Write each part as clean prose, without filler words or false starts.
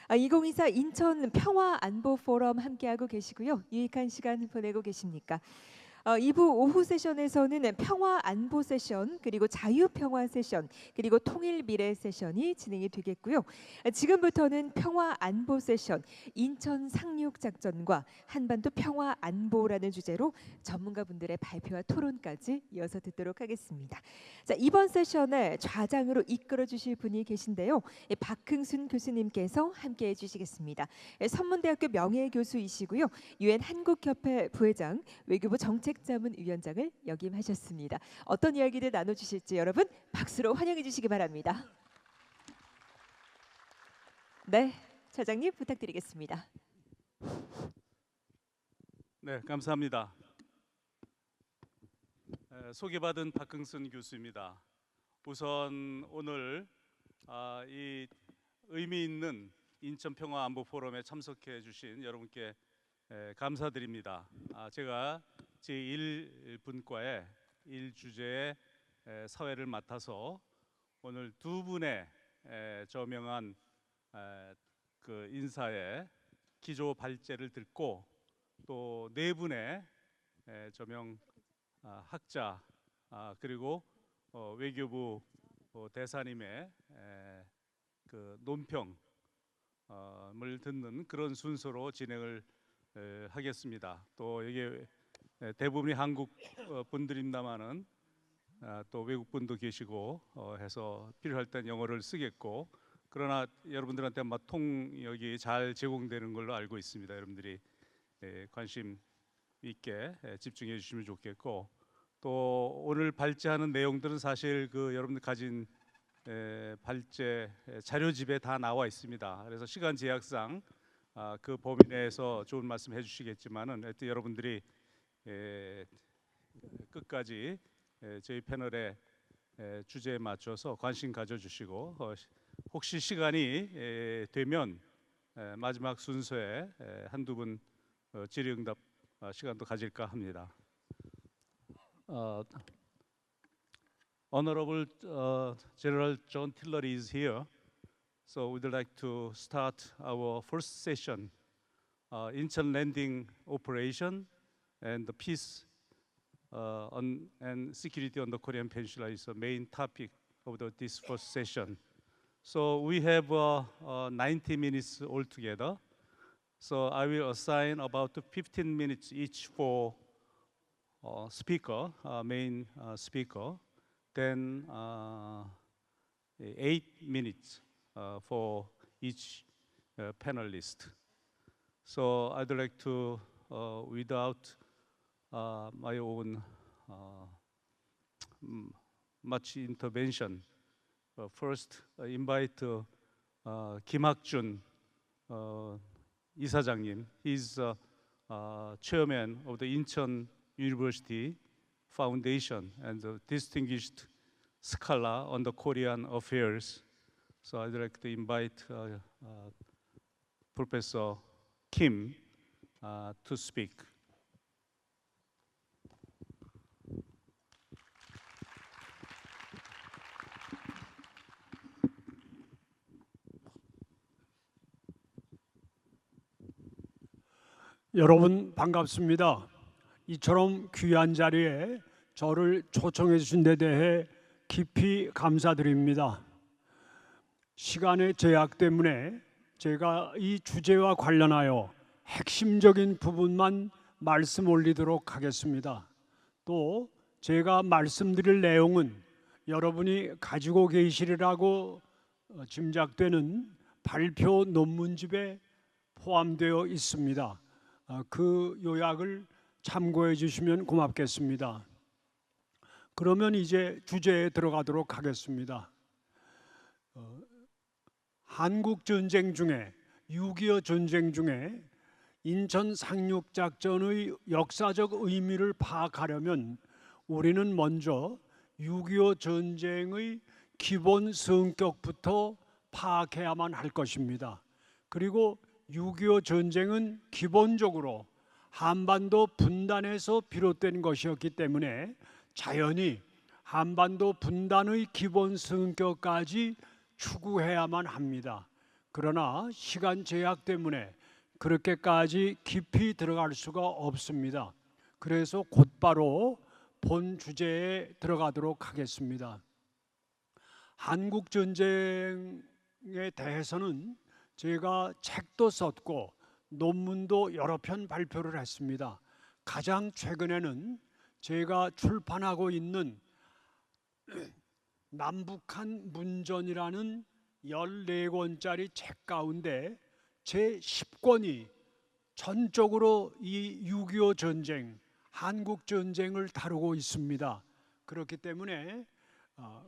2024 인천 평화 안보 포럼 함께하고 계시고요. 유익한 시간 보내고 계십니까? 2부 오후 세션에서는 평화 안보 세션, 그리고 자유 평화 세션, 그리고 통일 미래 세션이 진행이 되겠고요. 지금부터는 평화 안보 세션, 인천 상륙 작전과 한반도 평화 안보라는 주제로 전문가분들의 발표와 토론까지 이어서 듣도록 하겠습니다. 자, 이번 세션을 좌장으로 이끌어 주실 분이 계신데요. 박흥순 교수님께서 함께 해 주시겠습니다. 선문대학교 명예교수이시고요. 유엔 한국협회 부회장, 외교부 정책자문위원장을 역임하셨습니다. 어떤 이야기를 나눠주실지 여러분 박수로 환영해 주시기 바랍니다. 네, 차장님 부탁드리겠습니다. 네, 감사합니다. 소개받은 박흥순 교수입니다. 우선 오늘 이 의미 있는 인천평화안보 포럼에 참석해 주신 여러분께 감사드립니다. 제가 제1분과의 1주제의 사회를 맡아서 오늘 두 분의 저명한 그 인사의 기조 발제를 듣고 또 네 분의 저명 학자 그리고 외교부 대사님의 그 논평을 듣는 그런 순서로 진행을 하겠습니다. 또 이게 대부분이 한국 분들입니다만은 또 외국 분도 계시고 해서 필요할 땐 영어를 쓰겠고, 그러나 여러분들한테 통역이 잘 제공되는 걸로 알고 있습니다. 여러분들이 관심 있게 집중해 주시면 좋겠고, 또 오늘 발제하는 내용들은 사실 그 여러분들 가진 발제 자료집에 다 나와 있습니다. 그래서 시간 제약상 그 범위 내에서 좋은 말씀 해주시겠지만은 하여튼 여러분들이 끝까지 저희 패널의 주제에 맞춰서 관심 가져주시고, 혹시 시간이 되면 마지막 순서에 한두 분 질의응답 시간도 가질까 합니다. Honorable General John Tillery is here, so we'd like to start our first session, Incheon landing operation and the peace and security on the Korean Peninsula is the main topic of this first session. So we have 90 minutes altogether. So I will assign about 15 minutes each for speaker, main speaker. Then 8 minutes for each panelist. So I'd like to, without my own much intervention, first invite 김학준 이사장님. He's chairman of the Incheon University Foundation and a distinguished scholar on the Korean affairs. So I'd like to invite Professor Kim to speak. 여러분 반갑습니다. 이처럼 귀한 자리에 저를 초청해 주신 데 대해 깊이 감사드립니다. 시간의 제약 때문에 제가 이 주제와 관련하여 핵심적인 부분만 말씀 올리도록 하겠습니다. 또 제가 말씀드릴 내용은 여러분이 가지고 계시리라고 짐작되는 발표 논문집에 포함되어 있습니다. 그 요약을 참고해 주시면 고맙겠습니다. 그러면 이제 주제에 들어가도록 하겠습니다. 한국 전쟁 중에 6.25 전쟁 중에 인천 상륙작전의 역사적 의미를 파악하려면 우리는 먼저 6.25 전쟁의 기본 성격부터 파악해야만 할 것입니다. 그리고 6.25 전쟁은 기본적으로 한반도 분단에서 비롯된 것이었기 때문에 자연히 한반도 분단의 기본 성격까지 추구해야만 합니다. 그러나 시간 제약 때문에 그렇게까지 깊이 들어갈 수가 없습니다. 그래서 곧바로 본 주제에 들어가도록 하겠습니다. 한국 전쟁에 대해서는 제가 책도 썼고 논문도 여러 편 발표를 했습니다. 가장 최근에는 제가 출판하고 있는 남북한 문전이라는 14권짜리 책 가운데 제 10권이 전적으로 이 6.25 전쟁, 한국 전쟁을 다루고 있습니다. 그렇기 때문에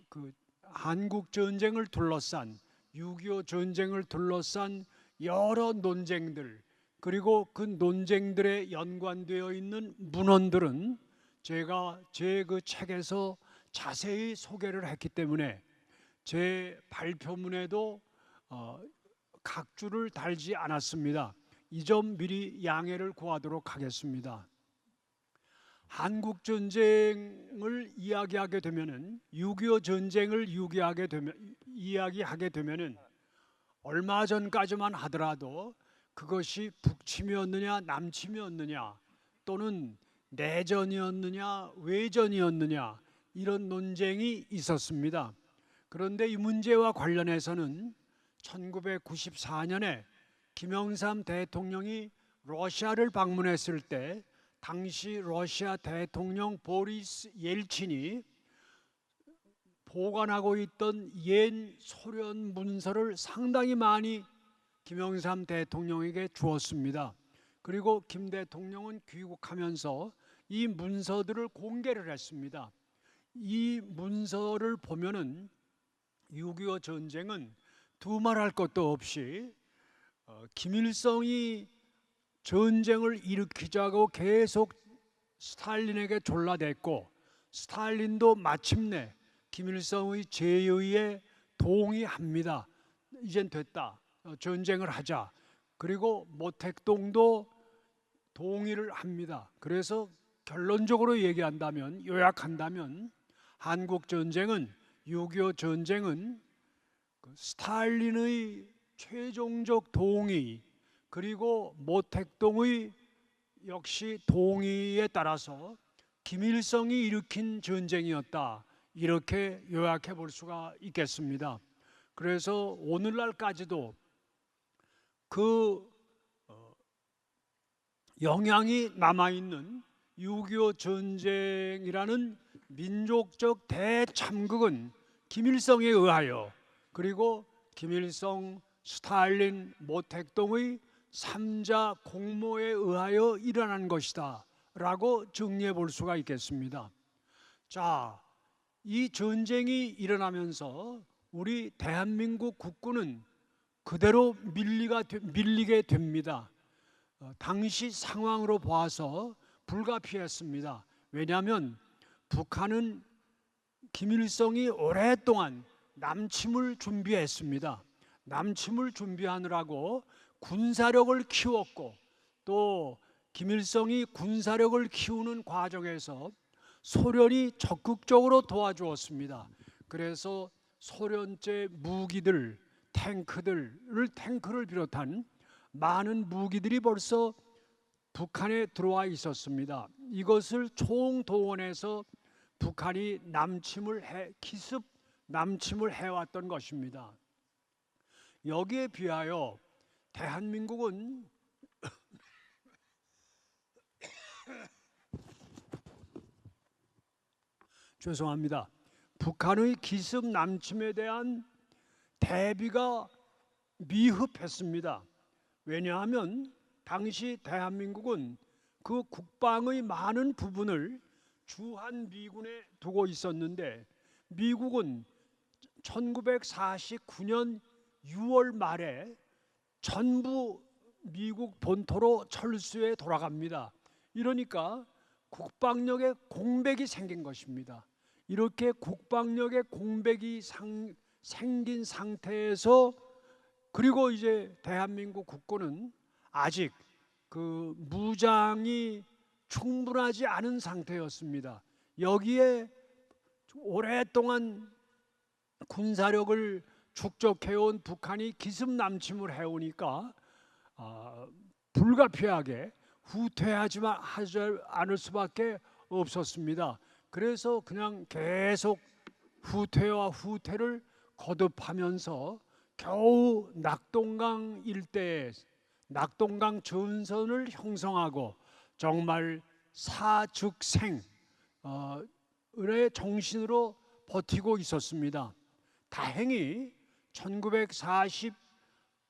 그 한국 전쟁을 둘러싼 6.25 전쟁을 둘러싼 여러 논쟁들, 그리고 그 논쟁들에 연관되어 있는 문헌들은 제가 제 그 책에서 자세히 소개를 했기 때문에 제 발표문에도 각주를 달지 않았습니다. 이 점 미리 양해를 구하도록 하겠습니다. 한국 전쟁을 이야기하게 되면은 6.25 전쟁을 이야기하게 되면은 얼마 전까지만 하더라도 그것이 북침이었느냐 남침이었느냐 또는 내전이었느냐 외전이었느냐 이런 논쟁이 있었습니다. 그런데 이 문제와 관련해서는 1994년에 김영삼 대통령이 러시아를 방문했을 때 당시 러시아 대통령 보리스 옐친이 보관하고 있던 옛 소련 문서를 상당히 많이 김영삼 대통령에게 주었습니다. 그리고 김 대통령은 귀국하면서 이 문서들을 공개를 했습니다. 이 문서를 보면은 6.25 전쟁은 두말할 것도 없이 김일성이 전쟁을 일으키자고 계속 스탈린에게 졸라댔고 스탈린도 마침내 김일성의 제의에 동의합니다. 이젠 됐다. 전쟁을 하자. 그리고 모택동도 동의를 합니다. 그래서 결론적으로 얘기한다면, 요약한다면 한국 전쟁은 6.25 전쟁은 스탈린의 최종적 동의 그리고 모택동의 역시 동의에 따라서 김일성이 일으킨 전쟁이었다. 이렇게 요약해 볼 수가 있겠습니다. 그래서 오늘날까지도 그 영향이 남아있는 6.25 전쟁이라는 민족적 대참극은 김일성에 의하여 그리고 김일성, 스탈린, 모택동의 3자 공모에 의하여 일어난 것이다 라고 정리해 볼 수가 있겠습니다. 자, 이 전쟁이 일어나면서 우리 대한민국 국군은 그대로 밀리게 됩니다. 당시 상황으로 봐서 불가피했습니다. 왜냐하면 북한은 김일성이 오랫동안 남침을 준비했습니다. 남침을 준비하느라고 군사력을 키웠고 또 김일성이 군사력을 키우는 과정에서 소련이 적극적으로 도와주었습니다. 그래서 소련제 무기들, 탱크를 비롯한 많은 무기들이 벌써 북한에 들어와 있었습니다. 이것을 총동원해서 북한이 기습 남침을 해왔던 것입니다. 여기에 비하여 대한민국은 죄송합니다. 북한의 기습 남침에 대한 대비가 미흡했습니다. 왜냐하면 당시 대한민국은 그 국방의 많은 부분을 주한미군에 두고 있었는데 미국은 1949년 6월 말에 전부 미국 본토로 철수해 돌아갑니다. 이러니까 국방력에 공백이 생긴 것입니다. 이렇게 국방력에 공백이 생긴 상태에서 그리고 이제 대한민국 국군은 아직 그 무장이 충분하지 않은 상태였습니다. 여기에 오랫동안 군사력을 축적해온 북한이 기습남침을 해오니까 불가피하게 하지 않을 수밖에 없었습니다. 그래서 그냥 계속 후퇴를 거듭하면서 겨우 낙동강 일대에 낙동강 전선을 형성하고 정말 사즉생의 정신으로 버티고 있었습니다. 다행히 1949년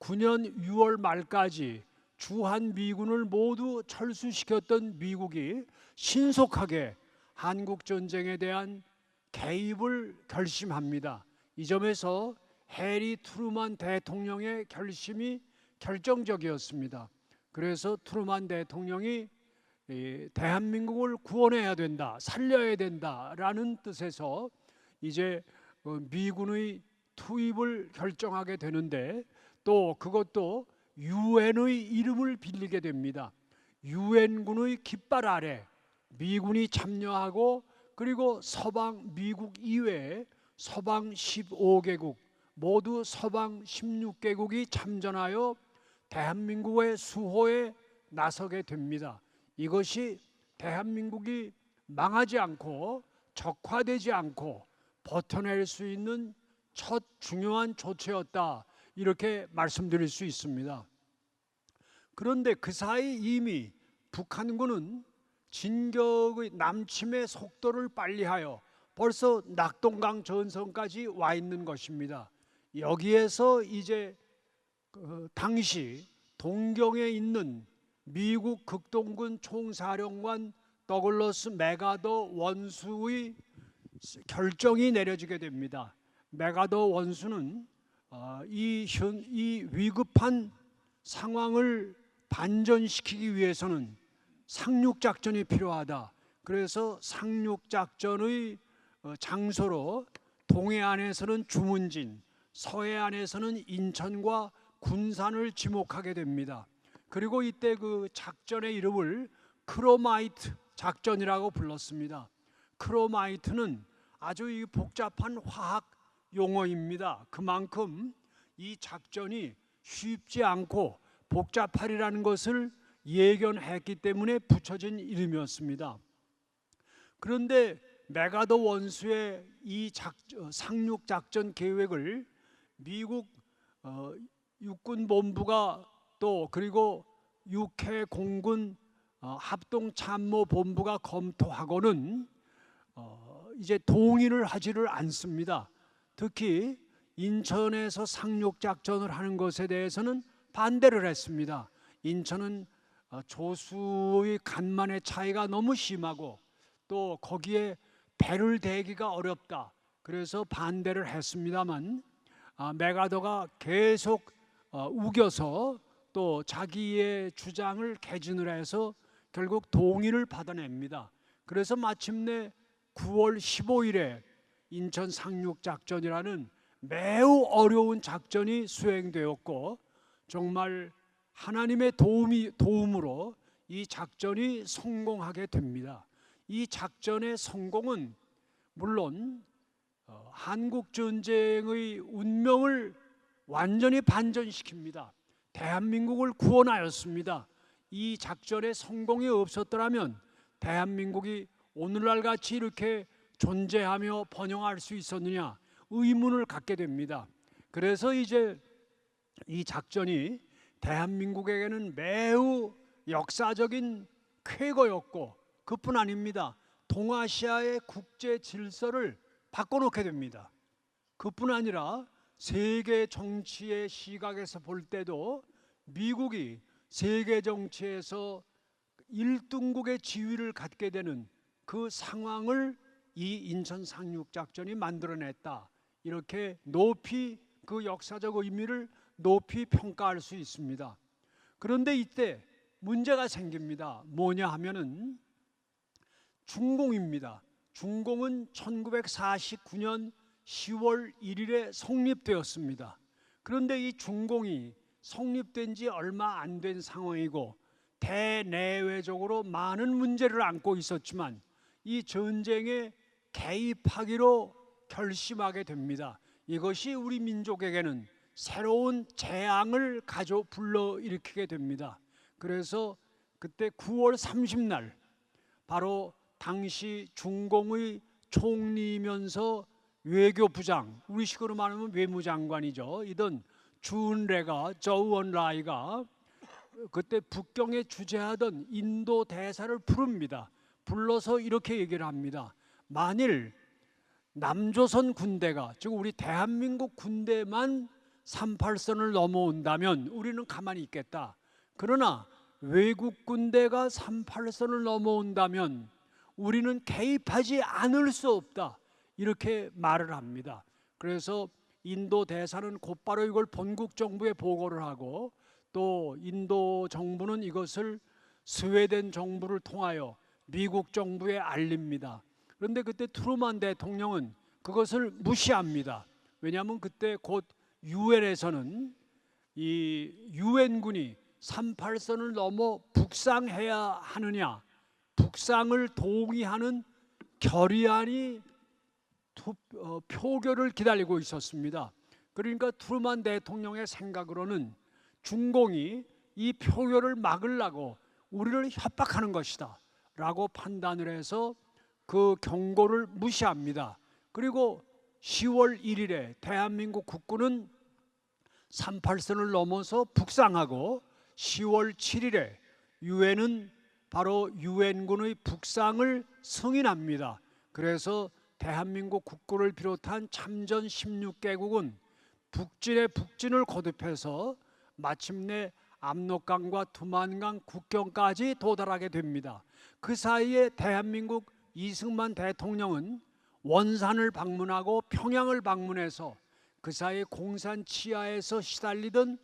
6월 말까지 주한 미군을 모두 철수시켰던 미국이 신속하게 한국 전쟁에 대한 개입을 결심합니다. 이 점에서 해리 트루만 대통령의 결심이 결정적이었습니다. 그래서 트루만 대통령이 대한민국을 구원해야 된다, 살려야 된다라는 뜻에서 이제 미군의 투입을 결정하게 되는데, 또 그것도 유엔의 이름을 빌리게 됩니다. 유엔군의 깃발 아래 미군이 참여하고, 그리고 서방 미국 이외에 서방 15개국 모두 서방 16개국이 참전하여 대한민국의 수호에 나서게 됩니다. 이것이 대한민국이 망하지 않고 적화되지 않고 버텨낼 수 있는 첫 중요한 조치였다, 이렇게 말씀드릴 수 있습니다. 그런데 그 사이 이미 북한군은 진격의 남침의 속도를 빨리하여 벌써 낙동강 전선까지 와 있는 것입니다. 여기에서 이제 당시 동경에 있는 미국 극동군 총사령관 더글러스 맥아더 원수의 결정이 내려지게 됩니다. 맥아더 원수는 이 위급한 상황을 반전시키기 위해서는 상륙작전이 필요하다. 그래서 상륙작전의 장소로 동해안에서는 주문진, 서해안에서는 인천과 군산을 지목하게 됩니다. 그리고 이때 그 작전의 이름을 크로마이트 작전이라고 불렀습니다. 크로마이트는 아주 복잡한 화학 용어입니다. 그만큼 이 작전이 쉽지 않고 복잡하리라는 것을 예견했기 때문에 붙여진 이름이었습니다. 그런데 맥아더 원수의 이 상륙 작전 계획을 미국 육군본부가 또 그리고 육해 공군 합동참모본부가 검토하고는 이제 동의를 하지를 않습니다. 특히 인천에서 상륙 작전을 하는 것에 대해서는 반대를 했습니다. 인천은 조수의 간만의 차이가 너무 심하고 또 거기에 배를 대기가 어렵다. 그래서 반대를 했습니다만 맥아더가 계속 우겨서 또 자기의 주장을 개진을 해서 결국 동의를 받아냅니다. 그래서 마침내 9월 15일에 인천 상륙 작전이라는 매우 어려운 작전이 수행되었고, 정말 하나님의 도움으로 이 작전이 성공하게 됩니다. 이 작전의 성공은 물론 한국 전쟁의 운명을 완전히 반전시킵니다. 대한민국을 구원하였습니다. 이 작전의 성공이 없었더라면 대한민국이 오늘날 같이 이렇게 존재하며 번영할 수 있었느냐 의문을 갖게 됩니다. 그래서 이제 이 작전이 대한민국에게는 매우 역사적인 쾌거였고, 그뿐 아닙니다. 동아시아의 국제 질서를 바꿔놓게 됩니다. 그뿐 아니라 세계 정치의 시각에서 볼 때도 미국이 세계 정치에서 1등국의 지위를 갖게 되는 그 상황을 이 인천 상륙 작전이 만들어냈다. 이렇게 높이 그 역사적 의미를 높이 평가할 수 있습니다. 그런데 이때 문제가 생깁니다. 뭐냐 하면은 중공입니다. 중공은 1949년 10월 1일에 성립되었습니다. 그런데 이 중공이 성립된 지 얼마 안 된 상황이고 대내외적으로 많은 문제를 안고 있었지만 이 전쟁에 개입하기로 결심하게 됩니다. 이것이 우리 민족에게는 새로운 재앙을 불러일으키게 됩니다. 그래서 그때 9월 30날 바로 당시 중공의 총리이면서 외교부장, 우리식으로 말하면 외무장관이죠. 이던 주은래가 저우언라이가 그때 북경에 주재하던 인도 대사를 부릅니다. 불러서 이렇게 얘기를 합니다. 만일 남조선 군대가, 즉 우리 대한민국 군대만 38선을 넘어온다면 우리는 가만히 있겠다. 그러나 외국 군대가 38선을 넘어온다면 우리는 개입하지 않을 수 없다. 이렇게 말을 합니다. 그래서 인도 대사는 곧바로 이걸 본국 정부에 보고를 하고, 또 인도 정부는 이것을 스웨덴 정부를 통하여 미국 정부에 알립니다. 그런데 그때 트루만 대통령은 그것을 무시합니다. 왜냐하면 그때 곧 유엔에서는 이 유엔군이 38선을 넘어 북상해야 하느냐, 북상을 동의하는 결의안이 표결을 기다리고 있었습니다. 그러니까 트루만 대통령의 생각으로는 중공이 이 표결을 막으려고 우리를 협박하는 것이다 라고 판단을 해서 그 경고를 무시합니다. 그리고 10월 1일에 대한민국 국군은 38선을 넘어서 북상하고 10월 7일에 유엔은 바로 유엔군의 북상을 승인합니다. 그래서 대한민국 국군을 비롯한 참전 16개국은 북진의 북진을 거듭해서 마침내 압록강과 두만강 국경까지 도달하게 됩니다. 그 사이에 대한민국 이승만 대통령은 원산을 방문하고 평양을 방문해서 그 사이에 공산 치하에서 시달리던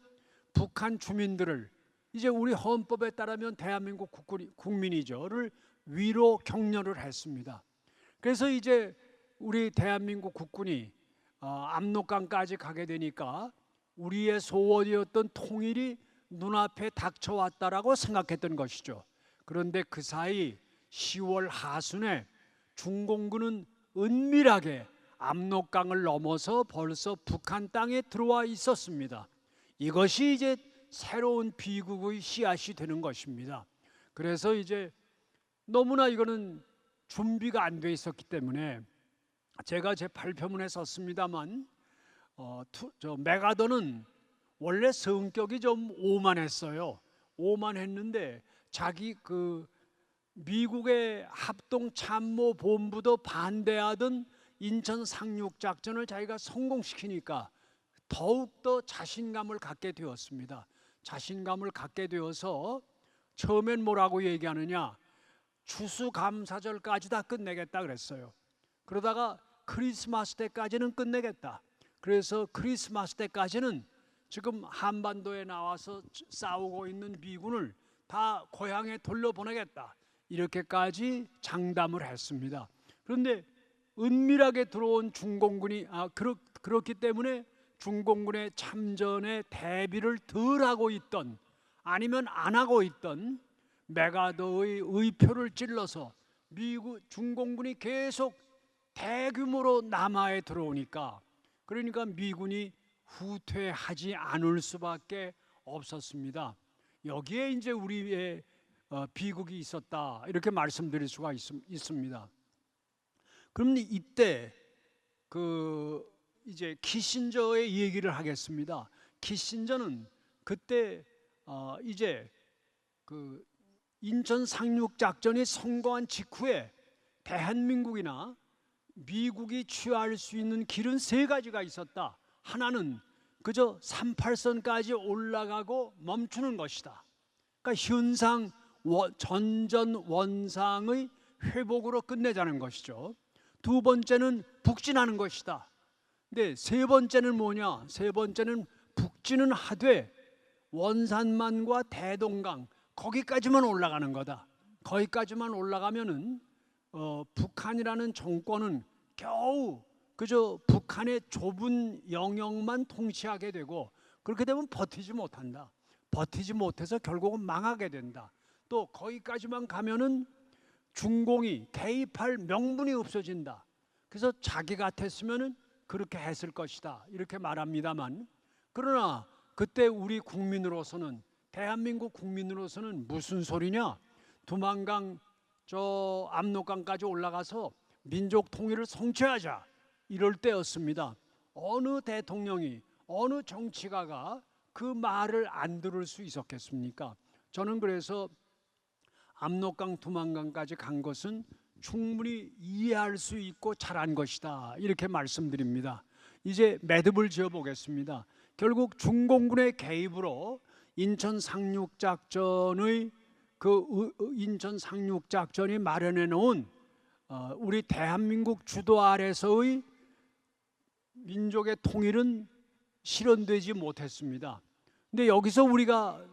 북한 주민들을 이제 우리 헌법에 따르면 대한민국 국민이죠를 위로 격려를 했습니다. 그래서 이제 우리 대한민국 국군이 압록강까지 가게 되니까 우리의 소원이었던 통일이 눈앞에 닥쳐왔다라고 생각했던 것이죠. 그런데 그 사이 10월 하순에 중공군은 은밀하게 압록강을 넘어서 벌써 북한 땅에 들어와 있었습니다. 이것이 이제 새로운 비극의 씨앗이 되는 것입니다. 그래서 이제 너무나 이거는 준비가 안 돼 있었기 때문에 제가 제 발표문에 썼습니다만 메가더는 원래 성격이 좀 오만했어요. 오만했는데 자기 그 미국의 합동참모본부도 반대하던 인천 상륙작전을 자기가 성공시키니까 더욱더 자신감을 갖게 되었습니다. 자신감을 갖게 되어서 처음엔 뭐라고 얘기하느냐, 추수감사절까지 다 끝내겠다 그랬어요. 그러다가 크리스마스 때까지는 끝내겠다. 그래서 크리스마스 때까지는 지금 한반도에 나와서 싸우고 있는 미군을 다 고향에 돌려보내겠다. 이렇게까지 장담을 했습니다. 그런데 은밀하게 들어온 중공군이 그렇기 때문에 중공군의 참전에 대비를 덜 하고 있던, 아니면 안 하고 있던 메가더의 의표를 찔러서 중공군이 계속 대규모로 남하에 들어오니까, 그러니까 미군이 후퇴하지 않을 수밖에 없었습니다. 여기에 이제 우리의 비극이 있었다, 이렇게 말씀드릴 수가 있습니다. 그럼 이때 이제 키신저의 얘기를 하겠습니다. 키신저는 그때 이제 인천 상륙 작전이 성공한 직후에 대한민국이나 미국이 취할 수 있는 길은 세 가지가 있었다. 하나는 그저 38선까지 올라가고 멈추는 것이다. 그러니까 현상 전전 원상의 회복으로 끝내자는 것이죠. 두 번째는 북진하는 것이다. 근데 세 번째는 뭐냐? 세 번째는 북진은 하되 원산만과 대동강 거기까지만 올라가는 거다. 거기까지만 올라가면은 북한이라는 정권은 겨우 그저 북한의 좁은 영역만 통치하게 되고, 그렇게 되면 버티지 못한다. 버티지 못해서 결국은 망하게 된다. 또 거기까지만 가면은 중공이 개입할 명분이 없어진다. 그래서 자기 같았으면은 그렇게 했을 것이다 이렇게 말합니다만, 그러나 그때 우리 국민으로서는, 대한민국 국민으로서는 무슨 소리냐, 두만강 저 압록강까지 올라가서 민족 통일을 성취하자 이럴 때였습니다. 어느 대통령이, 어느 정치가가 그 말을 안 들을 수 있었겠습니까? 저는 그래서 압록강 두만강까지 간 것은 충분히 이해할 수 있고 잘한 것이다 이렇게 말씀드립니다. 이제 매듭을 지어 보겠습니다. 결국 중공군의 개입으로 인천 상륙작전의 인천 상륙작전이 마련해 놓은 우리 대한민국 주도 아래서의 민족의 통일은 실현되지 못했습니다. 근데 여기서 우리가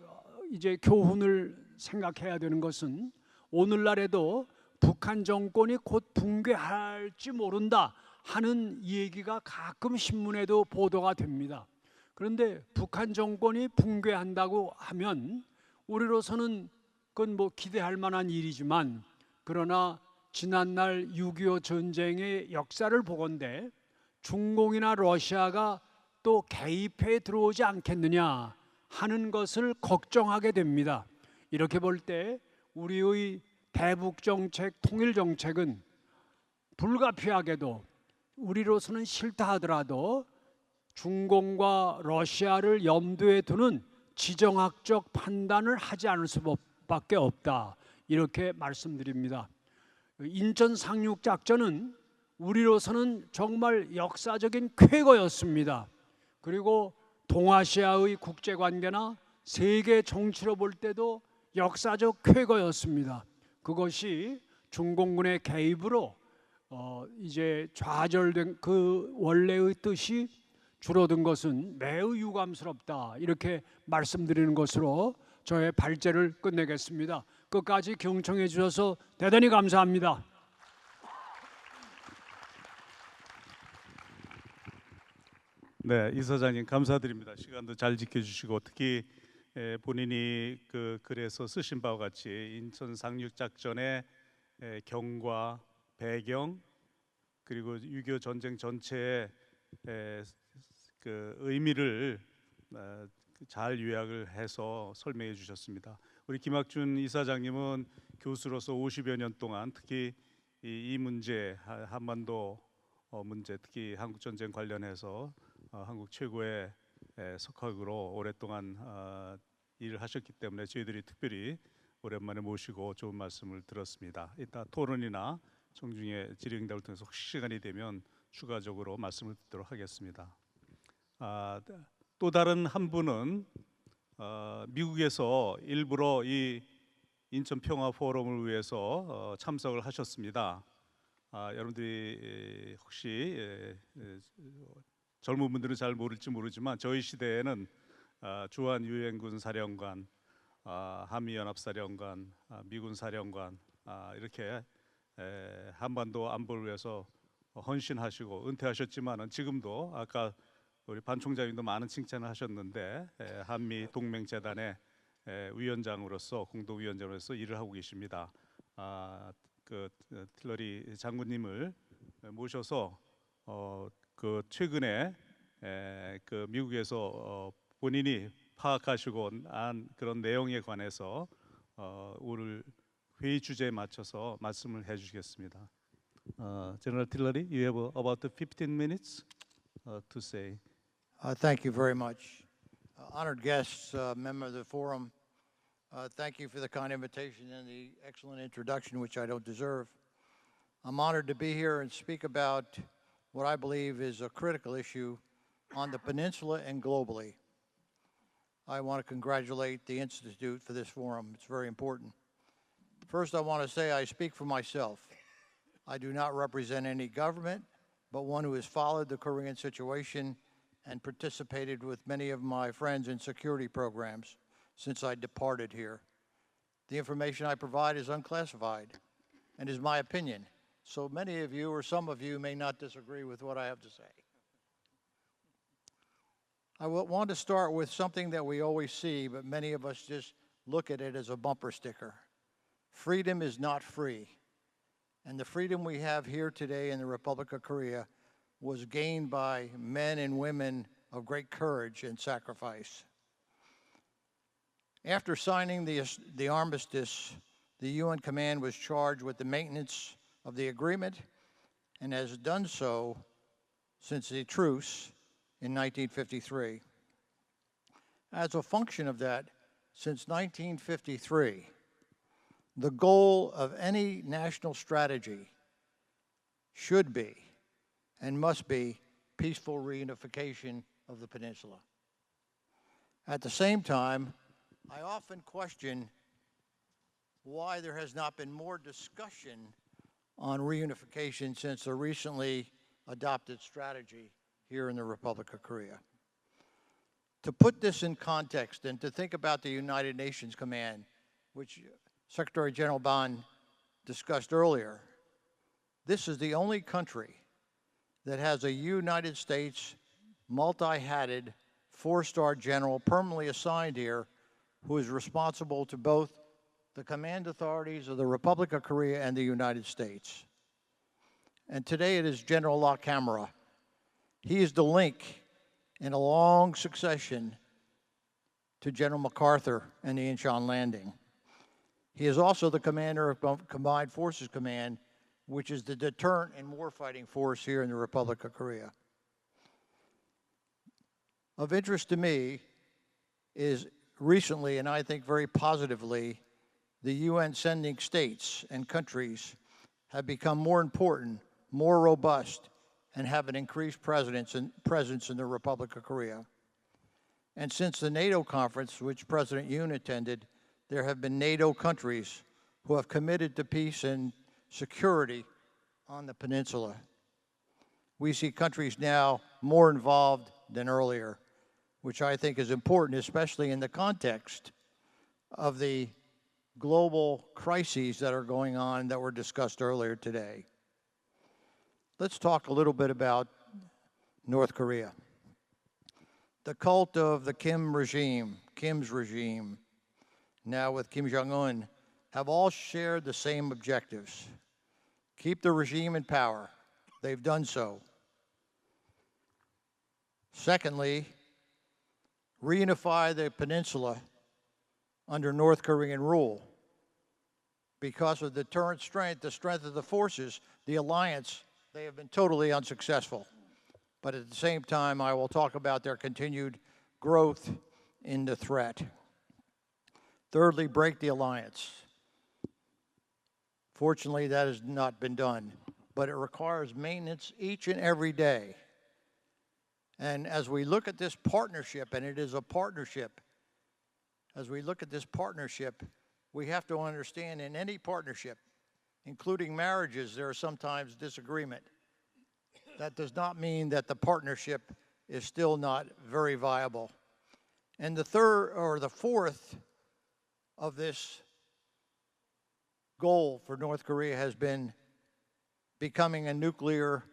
이제 교훈을 생각해야 되는 것은, 오늘날에도 북한 정권이 곧 붕괴할지 모른다 하는 얘기가 가끔 신문에도 보도가 됩니다. 그런데 북한 정권이 붕괴한다고 하면 우리로서는 그건 뭐 기대할 만한 일이지만, 그러나 지난날 6.25 전쟁의 역사를 보건대 중공이나 러시아가 또 개입해 들어오지 않겠느냐 하는 것을 걱정하게 됩니다. 이렇게 볼 때 우리의 대북 정책, 통일 정책은 불가피하게도 우리로서는 싫다 하더라도 중공과 러시아를 염두에 두는 지정학적 판단을 하지 않을 수밖에 없다 이렇게 말씀드립니다. 인천 상륙작전은 우리로서는 정말 역사적인 쾌거였습니다. 그리고 동아시아의 국제관계나 세계 정치로 볼 때도 역사적 쾌거였습니다. 그것이 중공군의 개입으로 이제 좌절된 그 원래의 뜻이 줄어든 것은 매우 유감스럽다 이렇게 말씀드리는 것으로 저의 발제를 끝내겠습니다. 끝까지 경청해 주셔서 대단히 감사합니다. 네, 이사장님 감사드립니다. 시간도 잘 지켜주시고, 특히 본인이 그 글에서 쓰신 바와 같이 인천 상륙작전의 경과, 배경, 그리고 6.25 전쟁 전체의 그 의미를 잘 요약을 해서 설명해 주셨습니다. 우리 김학준 이사장님은 교수로서 50여 년 동안 특히 이 문제, 한반도 문제, 특히 한국 전쟁 관련해서 한국 최고의 석학으로 오랫동안 일을 하셨기 때문에 저희들이 특별히 오랜만에 모시고 좋은 말씀을 들었습니다. 이따 토론이나 정중의 질의응답을 통해서 혹시 시간이 되면 추가적으로 말씀을 듣도록 하겠습니다. 또 다른 한 분은 미국에서 일부러 이 인천 평화 포럼을 위해서 참석을 하셨습니다. 여러분들이 혹시 젊은 분들은 잘 모를지 모르지만 저희 시대에는 주한 유엔군 사령관, 한미연합사령관, 미군 사령관 이렇게 한반도 안보를 위해서 헌신하시고 은퇴하셨지만은 지금도 아까 우리 반 총장님도 많은 칭찬을 하셨는데 한미 동맹재단의 위원장으로서 공동위원장으로서 일을 하고 계십니다. 그 틸러리 장군님을 모셔서 그 최근에 그 미국에서 본인이 파악하시고 난 그런 내용에 관해서 오늘 회의 주제에 맞춰서 말씀을 해주시겠습니다. General Tillery, you have about 15 minutes to say. Thank you very much. Honored guests, member of the forum, thank you for the kind invitation and the excellent introduction, which I don't deserve. I'm honored to be here and speak about what I believe is a critical issue on the peninsula and globally. I want to congratulate the Institute for this forum. It's very important. First, I want to say I speak for myself. I do not represent any government, but one who has followed the Korean situation and participated with many of my friends in security programs since I departed here. The information I provide is unclassified and is my opinion, so many of you or some of you may not disagree with what I have to say. I want to start with something that we always see, but many of us just look at it as a bumper sticker. Freedom is not free. And the freedom we have here today in the Republic of Korea was gained by men and women of great courage and sacrifice. After signing the armistice, the UN command was charged with the maintenance of the agreement and has done so since the truce in 1953. As a function of that, since 1953, the goal of any national strategy should be and must be peaceful reunification of the peninsula. At the same time, I often question why there has not been more discussion on reunification since the recently adopted strategy here in the Republic of Korea. To put this in context and to think about the United Nations Command, which Secretary General Ban discussed earlier, this is the only country that has a United States multi-hatted four-star general permanently assigned here who is responsible to both the command authorities of the Republic of Korea and the United States. And today it is General La Camera. He is the link in a long succession to General MacArthur and the Incheon landing. He is also the commander of Combined Forces Command, which is the deterrent and warfighting force here in the Republic of Korea. Of interest to me is recently, and I think very positively, the UN sending states and countries have become more important, more robust, and have an increased presence in the Republic of Korea. And since the NATO conference, which President Yoon attended, there have been NATO countries who have committed to peace and security on the peninsula. We see countries now more involved than earlier, which I think is important, especially in the context of the global crises that are going on that were discussed earlier today. Let's talk a little bit about North Korea. The cult of the Kim's regime, now with Kim Jong-un, have all shared the same objectives. Keep the regime in power. They've done so. Secondly, reunify the peninsula under North Korean rule. Because of the deterrent strength, the strength of the forces, the alliance, they have been totally unsuccessful. But at the same time, I will talk about their continued growth in the threat. Thirdly, break the alliance. Fortunately, that has not been done, but it requires maintenance each and every day. And as we look at this partnership, and it is a partnership, as we look at this partnership, we have to understand in any partnership, including marriages, there is sometimes disagreement. That does not mean that the partnership is still not very viable. And the third or the fourth of this goal for North Korea has been becoming a nuclear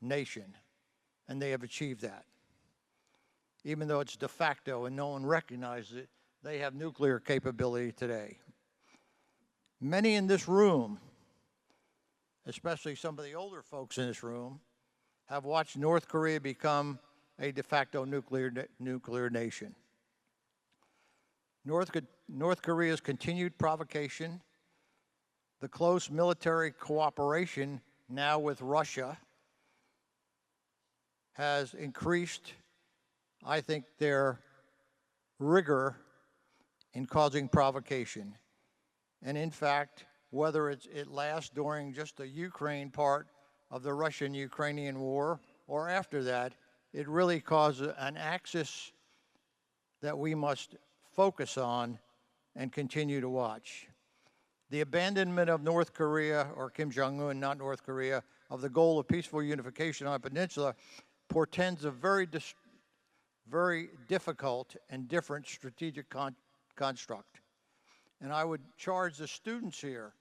nation, and they have achieved that. Even though it's de facto and no one recognizes it, they have nuclear capability today. Many in this room, especially some of the older folks in this room, have watched North Korea become a de facto nuclear nation. North Korea's continued provocation, the close military cooperation now with Russia has increased, I think, their rigor in causing provocation. And in fact, whether it lasts during just the Ukraine part of the Russian-Ukrainian war or after that, it really causes an axis that we must focus on and continue to watch. The abandonment of North Korea, or Kim Jong-un, not North Korea, of the goal of peaceful unification on a peninsula portends a very difficult and different strategic construct. And I would charge the students here,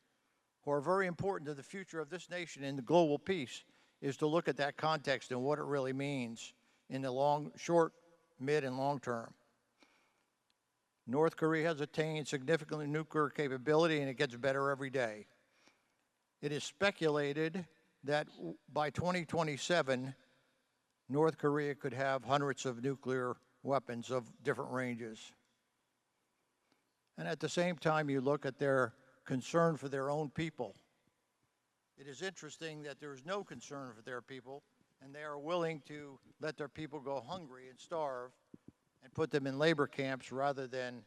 who are very important to the future of this nation and the global peace, is to look at that context and what it really means in the short, mid, and long term. North Korea has attained significant nuclear capability, and it gets better every day. It is speculated that by 2027, North Korea could have hundreds of nuclear weapons of different ranges. And at the same time, you look at their concern for their own people. It is interesting that there is no concern for their people, and they are willing to let their people go hungry and starve and put them in labor camps rather than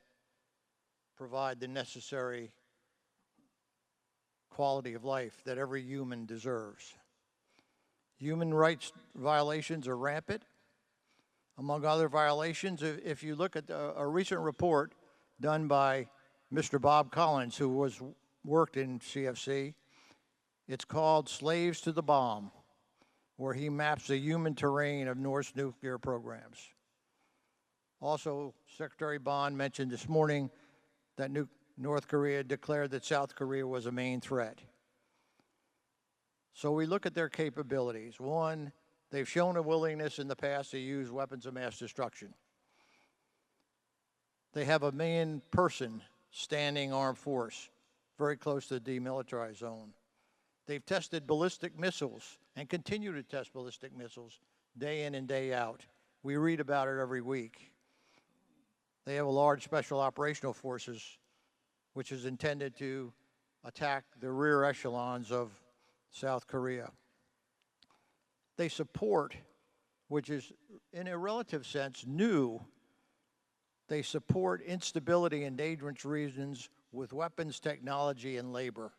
provide the necessary quality of life that every human deserves. Human rights violations are rampant. Among other violations, if you look at a recent report done by Mr. Bob Collins, who worked in CFC, it's called Slaves to the Bomb, where he maps the human terrain of North's nuclear programs. Also, Secretary Bond mentioned this morning that North Korea declared that South Korea was a main threat. So we look at their capabilities. One, they've shown a willingness in the past to use weapons of mass destruction. They have a 1 million person standing armed force very close to the demilitarized zone. They've tested ballistic missiles and continue to test ballistic missiles day in and day out. We read about it every week. They have a large special operational forces which is intended to attack the rear echelons of South Korea. They support, which is in a relative sense new, they support instability in dangerous regions with weapons, technology, and labor.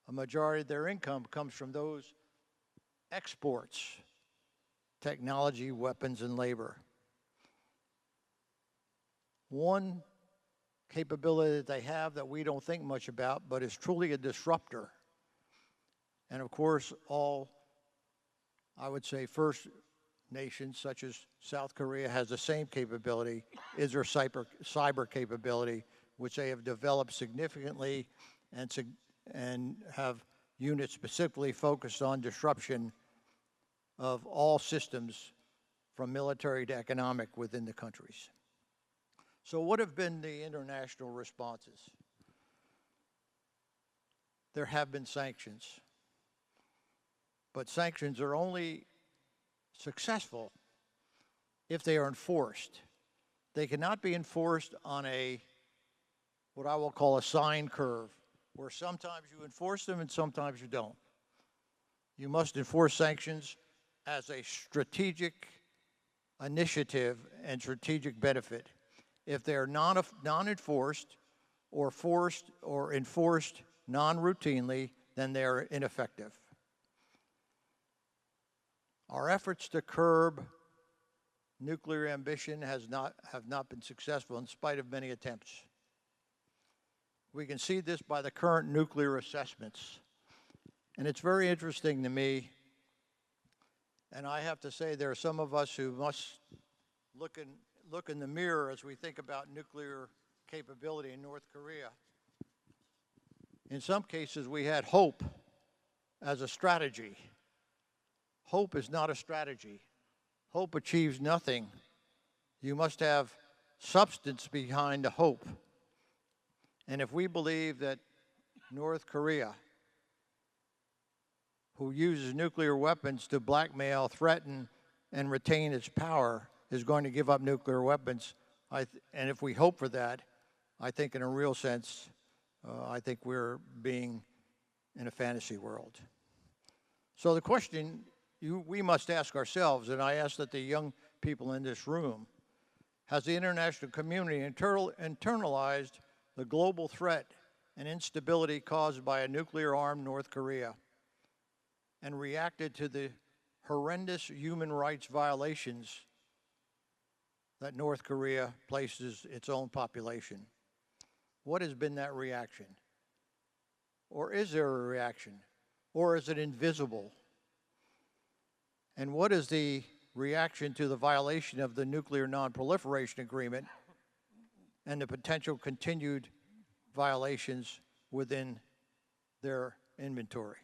A majority of their income comes from those exports, technology, weapons, and labor. One capability that they have that we don't think much about, but is truly a disruptor. And of course, all, I would say, first nations such as South Korea has the same capability, is their cyber capability, which they have developed significantly and have units specifically focused on disruption of all systems from military to economic within the countries. So what have been the international responses? There have been sanctions, but sanctions are only successful if they are enforced. They cannot be enforced on what I will call a sine curve, where sometimes you enforce them and sometimes you don't. You must enforce sanctions as a strategic initiative and strategic benefit. If they are non-enforced or forced or enforced non-routinely, then they are ineffective. Our efforts to curb nuclear ambition have not been successful in spite of many attempts. We can see this by the current nuclear assessments. And it's very interesting to me, and I have to say there are some of us who must look in the mirror as we think about nuclear capability in North Korea. In some cases, we had hope as a strategy. Hope is not a strategy. Hope achieves nothing. You must have substance behind the hope. And if we believe that North Korea, who uses nuclear weapons to blackmail, threaten, and retain its power, is going to give up nuclear weapons, and if we hope for that, I think in a real sense, I think we're being in a fantasy world. So the question we must ask ourselves, and I ask that the young people in this room, has the international community internalized the global threat and instability caused by a nuclear-armed North Korea and reacted to the horrendous human rights violations that North Korea places its own population? What has been that reaction? Or is there a reaction? Or is it invisible? And what is the reaction to the violation of the Nuclear Non-Proliferation Agreement and the potential continued violations within their inventory?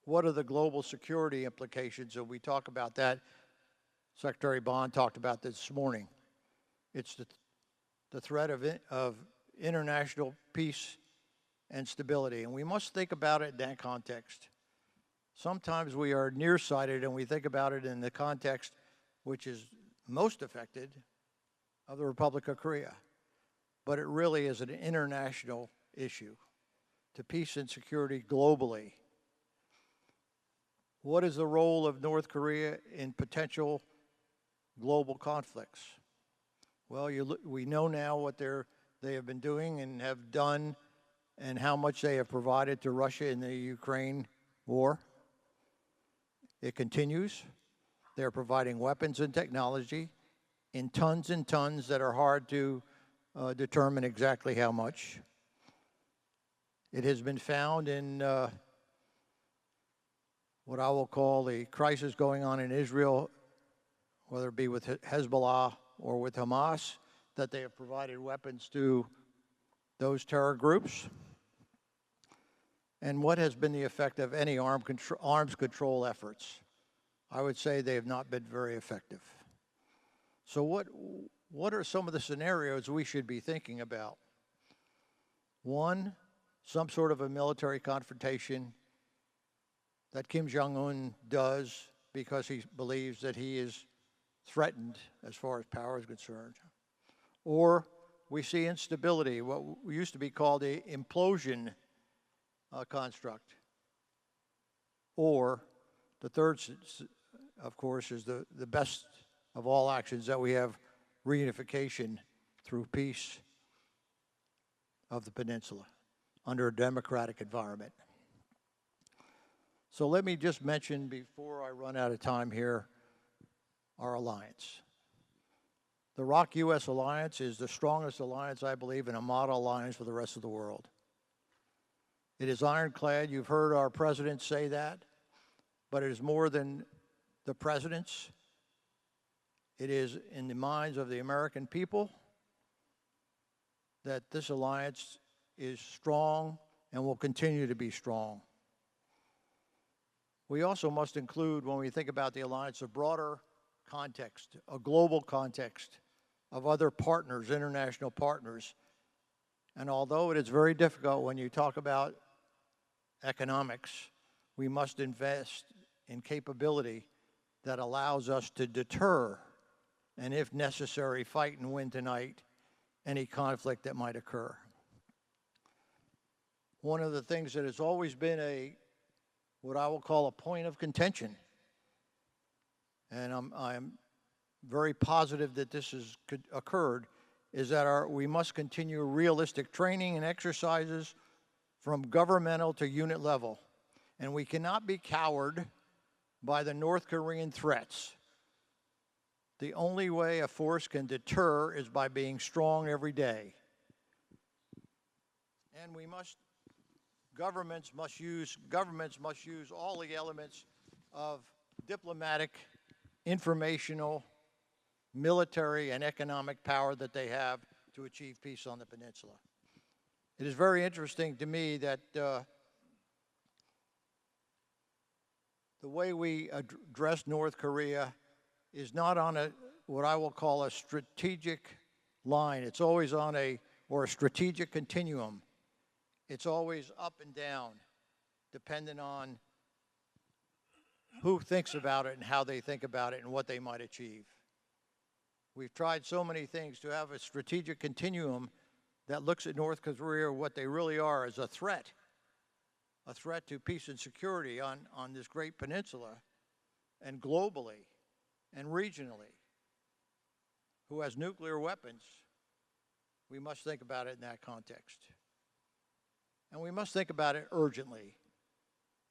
What are the global security implications? And we talk about that. Secretary Bond talked about this morning. It's the threat of international peace and stability. And we must think about it in that context. Sometimes we are nearsighted and we think about it in the context which is most affected of the Republic of Korea. But it really is an international issue to peace and security globally. What is the role of North Korea in potential global conflicts? Well, we know now what they have been doing and have done and how much they have provided to Russia in the Ukraine war. It continues. They're providing weapons and technology in tons and tons that are hard to determine exactly how much. It has been found in what I will call the crisis going on in Israel, whether it be with Hezbollah or with Hamas, that they have provided weapons to those terror groups. And what has been the effect of any arms control efforts? I would say they have not been very effective. So what are some of the scenarios we should be thinking about? One, some sort of a military confrontation that Kim Jong-un does because he believes that he is threatened as far as power is concerned. Or we see instability, what used to be called a implosion construct. Or the third, of course, is the best of all actions, that we have reunification through peace of the peninsula under a democratic environment. So let me just mention, before I run out of time here, our alliance. The ROK-US alliance is the strongest alliance, I believe, and a model alliance for the rest of the world. It is ironclad. You've heard our president say that, but it is more than the president's. It is in the minds of the American people that this alliance is strong and will continue to be strong. We also must include, when we think about the alliance, a broader context, a global context of other partners, international partners. And although it is very difficult when you talk about economics, we must invest in capability that allows us to deter, and if necessary, fight and win tonight any conflict that might occur. One of the things that has always been what I will call a point of contention, and I'm very positive that this has occurred, is that we must continue realistic training and exercises from governmental to unit level. And we cannot be cowed by the North Korean threats. The only way a force can deter is by being strong every day. And governments must use all the elements of diplomatic, informational, military, and economic power that they have to achieve peace on the peninsula. It is very interesting to me that the way we address North Korea is not on what I will call a strategic line. It's always on a strategic continuum. It's always up and down, depending on who thinks about it and how they think about it and what they might achieve. We've tried so many things to have a strategic continuum that looks at North Korea, what they really are, as a threat to peace and security on this great peninsula, and globally and regionally. Who has nuclear weapons? We must think about it in that context. And we must think about it urgently,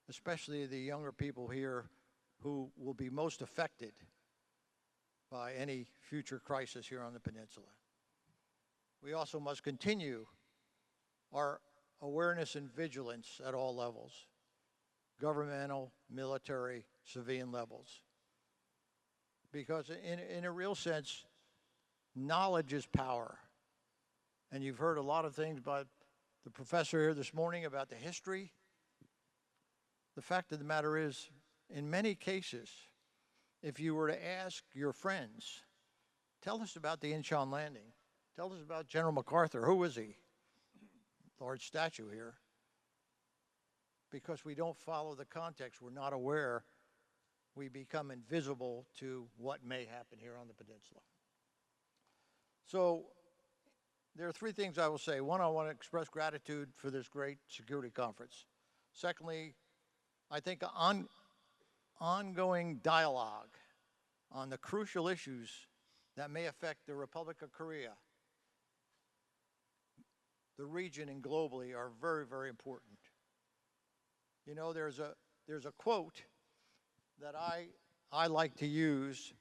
especially the younger people here who will be most affected by any future crisis here on the peninsula. We also must continue our awareness and vigilance at all levels, governmental, military, civilian levels. Because in a real sense, knowledge is power. And you've heard a lot of things by the professor here this morning about the history. The fact of the matter is, in many cases, if you were to ask your friends, tell us about the Incheon landing, tell us about General MacArthur, who was he? Large statue here. because we don't follow the context, we're not aware, we become invisible to what may happen here on the peninsula. So there are three things I will say. One, I want to express gratitude for this great security conference. Secondly, I think ongoing dialogue on the crucial issues that may affect the Republic of Korea, the region, and globally are very, very important. You know, there's a quote that I like to use,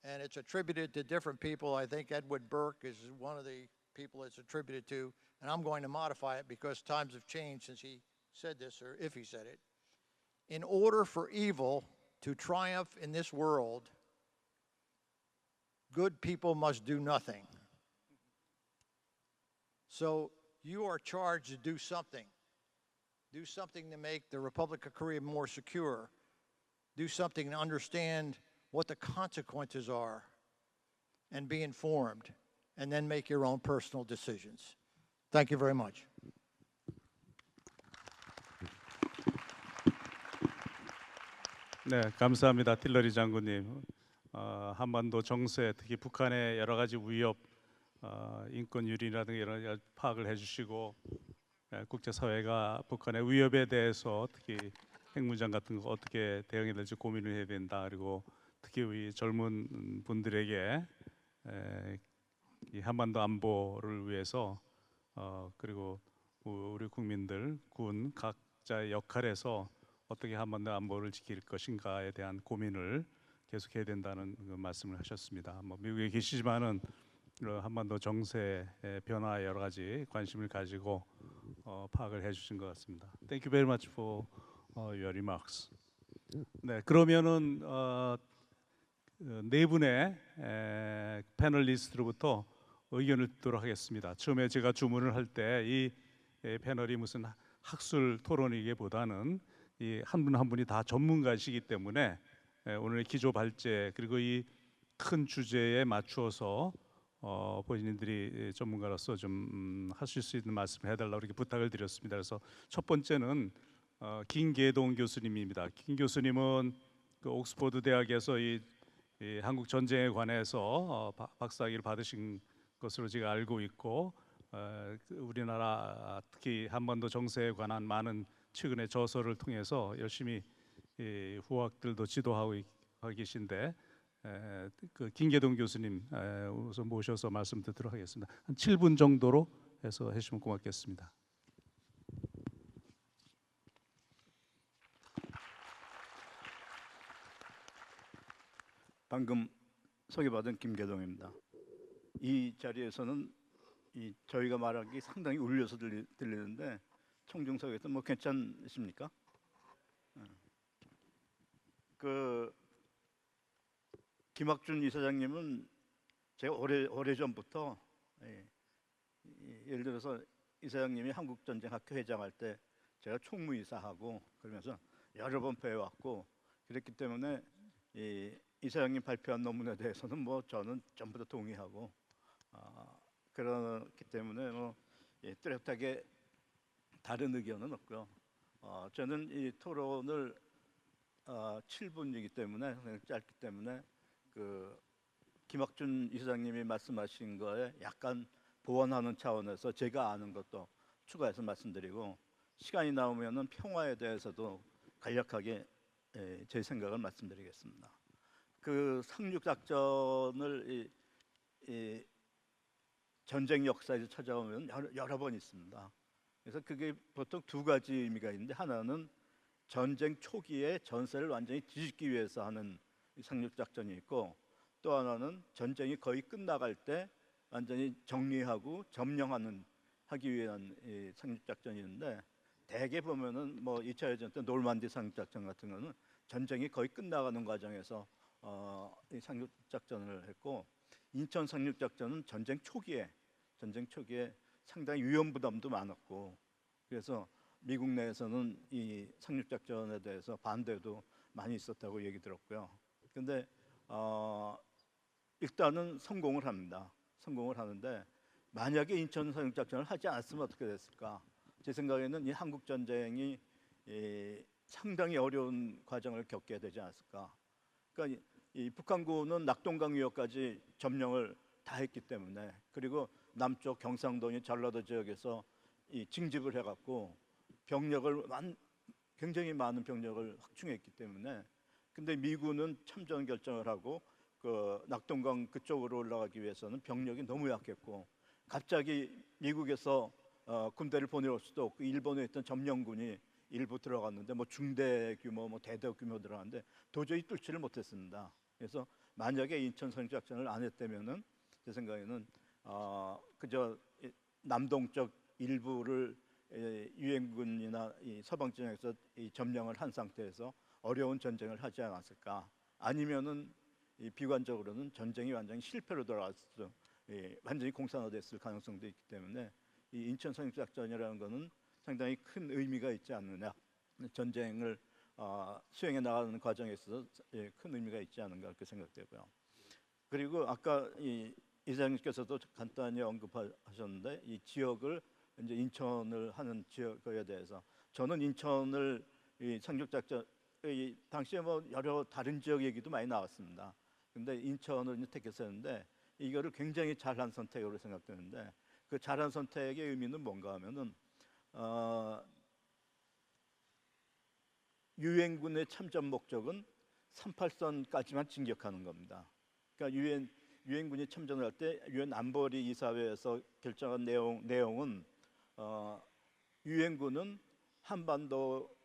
and it's attributed to different people. I think Edward Burke is one of the people it's attributed to, and I'm going to modify it because times have changed since he said this, or if he said it. In order for evil to triumph in this world, good people must do nothing. So you are charged to do something. Do something to make the Republic of Korea more secure. Do something to understand what the consequences are and be informed, and then make your own personal decisions. Thank you very much. 네, 감사합니다. 틸러리 장군님. 한반도 정세, 특히 북한의 여러 가지 위협, 인권 유린이라든가 이런 걸 파악을 해주시고 국제사회가 북한의 위협에 대해서 특히 핵무장 같은 거 어떻게 대응해야 될지 고민을 해야 된다. 그리고 특히 우리 젊은 분들에게 이 한반도 안보를 위해서 그리고 우리 국민들, 군 각자의 역할에서 어떻게 한반도 안보를 지킬 것인가에 대한 고민을 계속해야 된다는 그 말씀을 하셨습니다. 뭐 미국에 계시지만은 한반도 정세의 변화에 여러 가지 관심을 가지고 파악을 해주신 것 같습니다. Thank you very much for your remarks. 네, 그러면은 네 분의 패널리스트로부터 의견을 듣도록 하겠습니다. 처음에 제가 주문을 할 때 이 패널이 무슨 학술 토론이기보다는 이 한 분 한 분이 다 전문가이시기 때문에 오늘의 기조 발제 그리고 이 큰 주제에 맞추어서 본인들이 전문가로서 좀 하실 수 있는 말씀을 해달라고 이렇게 부탁을 드렸습니다. 그래서 첫 번째는 김계동 교수님입니다. 김 교수님은 그 옥스퍼드 대학에서 이 한국 전쟁에 관해서 박사학위를 받으신 것으로 제가 알고 있고 우리나라 특히 한반도 정세에 관한 많은 최근의 저서를 통해서 열심히 후학들도 지도하고 계신데 그 김계동 교수님 우선 모셔서 말씀 듣도록 하겠습니다. 한 7분 정도로 해서 해주시면 고맙겠습니다. 방금 소개받은 김계동입니다. 이 자리에서는 저희가 말하기 상당히 울려서 들리는데 청중석에서 뭐 괜찮으십니까? 그 김학준 이사장님은 제가 오래 전부터 예를 들어서 이사장님이 한국전쟁학회 회장할 때 제가 총무이사하고 그러면서 여러 번 뵈왔고 그랬기 때문에 이사장님 발표한 논문에 대해서는 뭐 저는 전부 다 동의하고 그렇기 때문에 뭐 뚜렷하게 다른 의견은 없고요. 저는 이 토론을 7분이기 때문에 짧기 때문에 그 김학준 이사장님이 말씀하신 거에 약간 보완하는 차원에서 제가 아는 것도 추가해서 말씀드리고 시간이 나오면은 평화에 대해서도 간략하게 제 생각을 말씀드리겠습니다. 그 상륙 작전을 이 전쟁 역사에서 찾아오면 여러 번 있습니다. 그래서 그게 보통 두 가지 의미가 있는데 하나는 전쟁 초기에 전세를 완전히 뒤집기 위해서 하는 상륙 작전이 있고 또 하나는 전쟁이 거의 끝나갈 때 완전히 정리하고 점령하는 하기 위한 상륙 작전이 있는데 대개 보면은 뭐 2차 대전 때 노르만디 상륙 작전 같은 거는 전쟁이 거의 끝나가는 과정에서 이 상륙 작전을 했고 인천 상륙 작전은 전쟁 초기에 상당히 위험 부담도 많았고 그래서 미국 내에서는 이 상륙 작전에 대해서 반대도 많이 있었다고 얘기 들었고요. 근데 일단은 성공을 합니다. 성공을 하는데 만약에 인천 상륙 작전을 하지 않았으면 어떻게 됐을까? 제 생각에는 이 한국 전쟁이 상당히 어려운 과정을 겪게 되지 않았을까. 그러니까 이 북한군은 낙동강 위협까지 점령을 다 했기 때문에, 그리고 남쪽 경상도니 전라도 지역에서 이 징집을 해갖고 병력을 굉장히 많은 병력을 확충했기 때문에, 근데 미군은 참전 결정을 하고 그 낙동강 그쪽으로 올라가기 위해서는 병력이 너무 약했고, 갑자기 미국에서 군대를 보내올 수도 없고, 일본에 있던 점령군이 일부 들어갔는데 뭐 중대 규모, 뭐 대대 규모 들어갔는데 도저히 뚫지를 못했습니다. 그래서 만약에 인천 상륙작전을 안 했다면은 제 생각에는 그저 남동쪽 일부를 유엔군이나 이 서방 진영에서 이 점령을 한 상태에서 어려운 전쟁을 하지 않았을까. 아니면은 이 비관적으로는 전쟁이 완전히 실패로 돌아갔을, 완전히 공산화됐을 가능성도 있기 때문에 이 인천 상륙작전이라는 것은 상당히 큰 의미가 있지 않느냐. 전쟁을 수행해 나가는 과정에 있어서 큰 의미가 있지 않은가 그렇게 생각되고요. 그리고 아까 이사장님께서도 간단히 언급하셨는데, 이 지역을 이제 인천을 하는 지역에 대해서 저는 인천을 이 상륙작전 당시에 뭐 여러 다른 지역 얘기도 많이 나왔습니다. 근데 인천을 이제 택했었는데 이거를 굉장히 잘한 선택으로 생각되는데, 그 잘한 선택의 의미는 뭔가 하면은 유엔군의 참전 목적은 38선까지만 진격하는 겁니다. 그러니까 유엔군이 참전을 할 때 유엔 안보리 이사회에서 결정한 내용은 유엔군은 한반도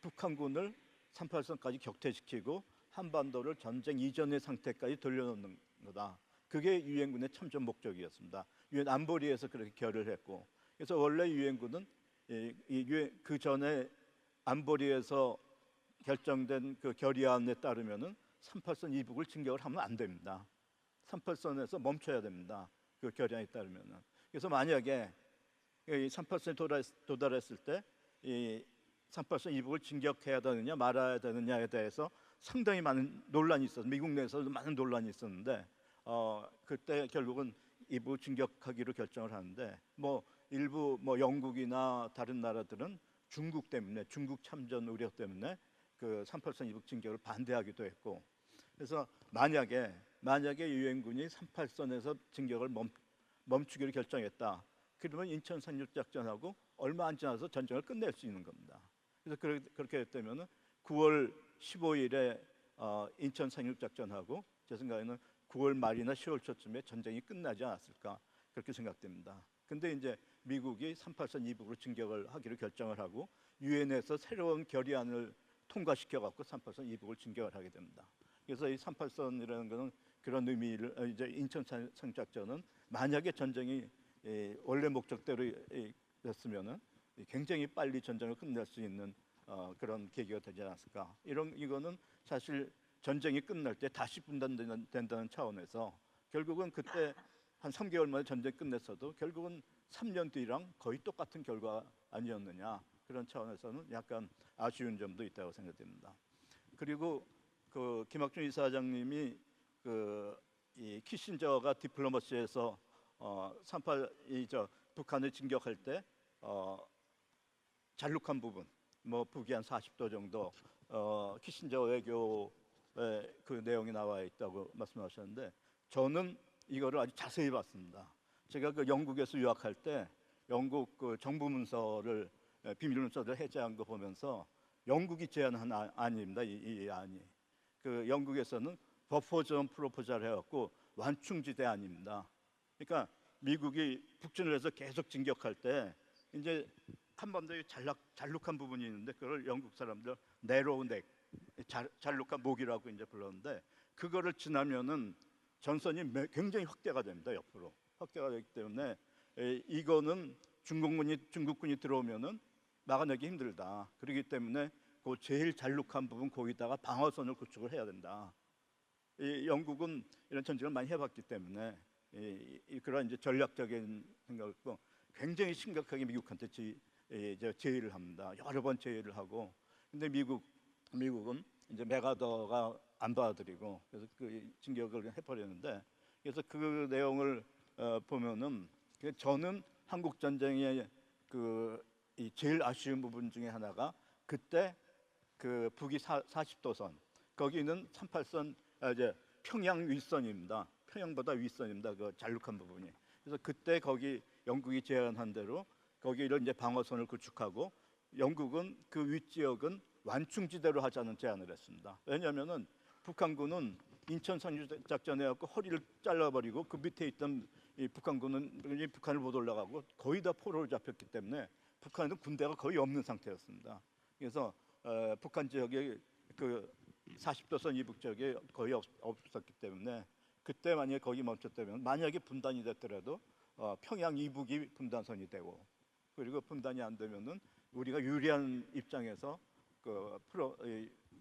북한군을 38선까지 격퇴시키고 한반도를 전쟁 이전의 상태까지 돌려놓는 거다. 그게 유엔군의 참전 목적이었습니다. 유엔 안보리에서 그렇게 결의를 했고, 그래서 원래 유엔군은 그 전에 안보리에서 결정된 그 결의안에 따르면은 38선 이북을 진격을 하면 안 됩니다. 38선에서 멈춰야 됩니다. 그 결의안에 따르면은. 그래서 만약에 이 38선에 도달했을 때 이 38선 이북을 진격해야 되느냐 말아야 되느냐에 대해서 상당히 많은 논란이 있었어요. 미국 내에서도 많은 논란이 있었는데 그때 결국은 이북 진격하기로 결정을 하는데, 뭐 일부 뭐 영국이나 다른 나라들은 중국 때문에, 중국 참전 우려 때문에 그 38선 이북 진격을 반대하기도 했고, 그래서 만약에 유엔군이 38선에서 진격을 멈추기로 결정했다. 그러면 인천 상륙작전하고 얼마 안 지나서 전쟁을 끝낼 수 있는 겁니다. 그래서 그렇게 됐다면 9월 15일에 인천 상륙작전하고 제 생각에는 9월 말이나 10월 초쯤에 전쟁이 끝나지 않았을까 그렇게 생각됩니다. 근데 이제 미국이 38선 이북으로 진격을 하기로 결정을 하고 유엔에서 새로운 결의안을 통과시켜 갖고 38선 이북을 진격을 하게 됩니다. 그래서 이 38선이라는 것은 그런 의미를, 이제 인천 상륙작전은 만약에 전쟁이 원래 목적대로 됐으면은 굉장히 빨리 전쟁을 끝낼 수 있는 그런 계기가 되지 않았을까. 이거는 사실 전쟁이 끝날 때 다시 분단된다는 차원에서 결국은 그때 한 3개월 만에 전쟁 끝냈어도 결국은 3년 뒤랑 거의 똑같은 결과 아니었느냐, 그런 차원에서는 약간 아쉬운 점도 있다고 생각됩니다. 그리고 그 김학준 이사장님이 이 키신저가 디플로마시에서 북한을 진격할 때 잘룩한 부분, 뭐 북위 한 40도 정도 키신저 외교의 그 내용이 나와 있다고 말씀하셨는데, 저는 이거를 아주 자세히 봤습니다. 제가 그 영국에서 유학할 때 영국 그 정부 문서를 비밀 문서를 해제한 거 보면서 영국이 제안한 안입니다. 이 안이 그 영국에서는 버퍼존 프로포잘 해갖고 완충지대 안입니다. 그러니까 미국이 북진을 해서 계속 진격할 때 이제 한반도에 잘룩한 부분이 있는데 그걸 영국 사람들 내로우 넥, 잘룩한 목이라고 이제 불렀는데, 그거를 지나면은 전선이 굉장히 확대가 됩니다. 옆으로 확대가 되기 때문에 이거는 중국군이 들어오면은 막아내기 힘들다. 그렇기 때문에 그 제일 잘룩한 부분 거기다가 방어선을 구축을 해야 된다. 영국은 이런 전쟁을 많이 해봤기 때문에 그런 이제 전략적인 생각을 갖고 굉장히 심각하게 미국한테 제의를 합니다. 여러 번 제의를 하고, 근데 미국은 이제 맥아더가 안 받아들이고 그래서 그 진격을 해버렸는데, 그래서 그 내용을 보면은 저는 한국 전쟁의 이 제일 아쉬운 부분 중에 하나가 그때 그 북위 40도선 거기는 38선 이제 평양 윗선입니다. 평양보다 윗선입니다. 그 잘륙한 부분이. 그래서 그때 거기 영국이 제안한 대로 거기를 이제 방어선을 구축하고 영국은 그 윗지역은 완충지대로 하자는 제안을 했습니다. 왜냐하면은 북한군은 인천 상륙작전 해갖고 허리를 잘라버리고 그 밑에 있던 이 북한군은 이제 북한을 못 올라가고 거의 다 포로로 잡혔기 때문에 북한은 군대가 거의 없는 상태였습니다. 그래서 북한 지역에 그 40도선 이북 지역에 거의 없었기 때문에 그때 만약에 거기 멈췄다면 만약에 분단이 됐더라도 평양 이북이 분단선이 되고 그리고 분단이 안 되면은 우리가 유리한 입장에서 그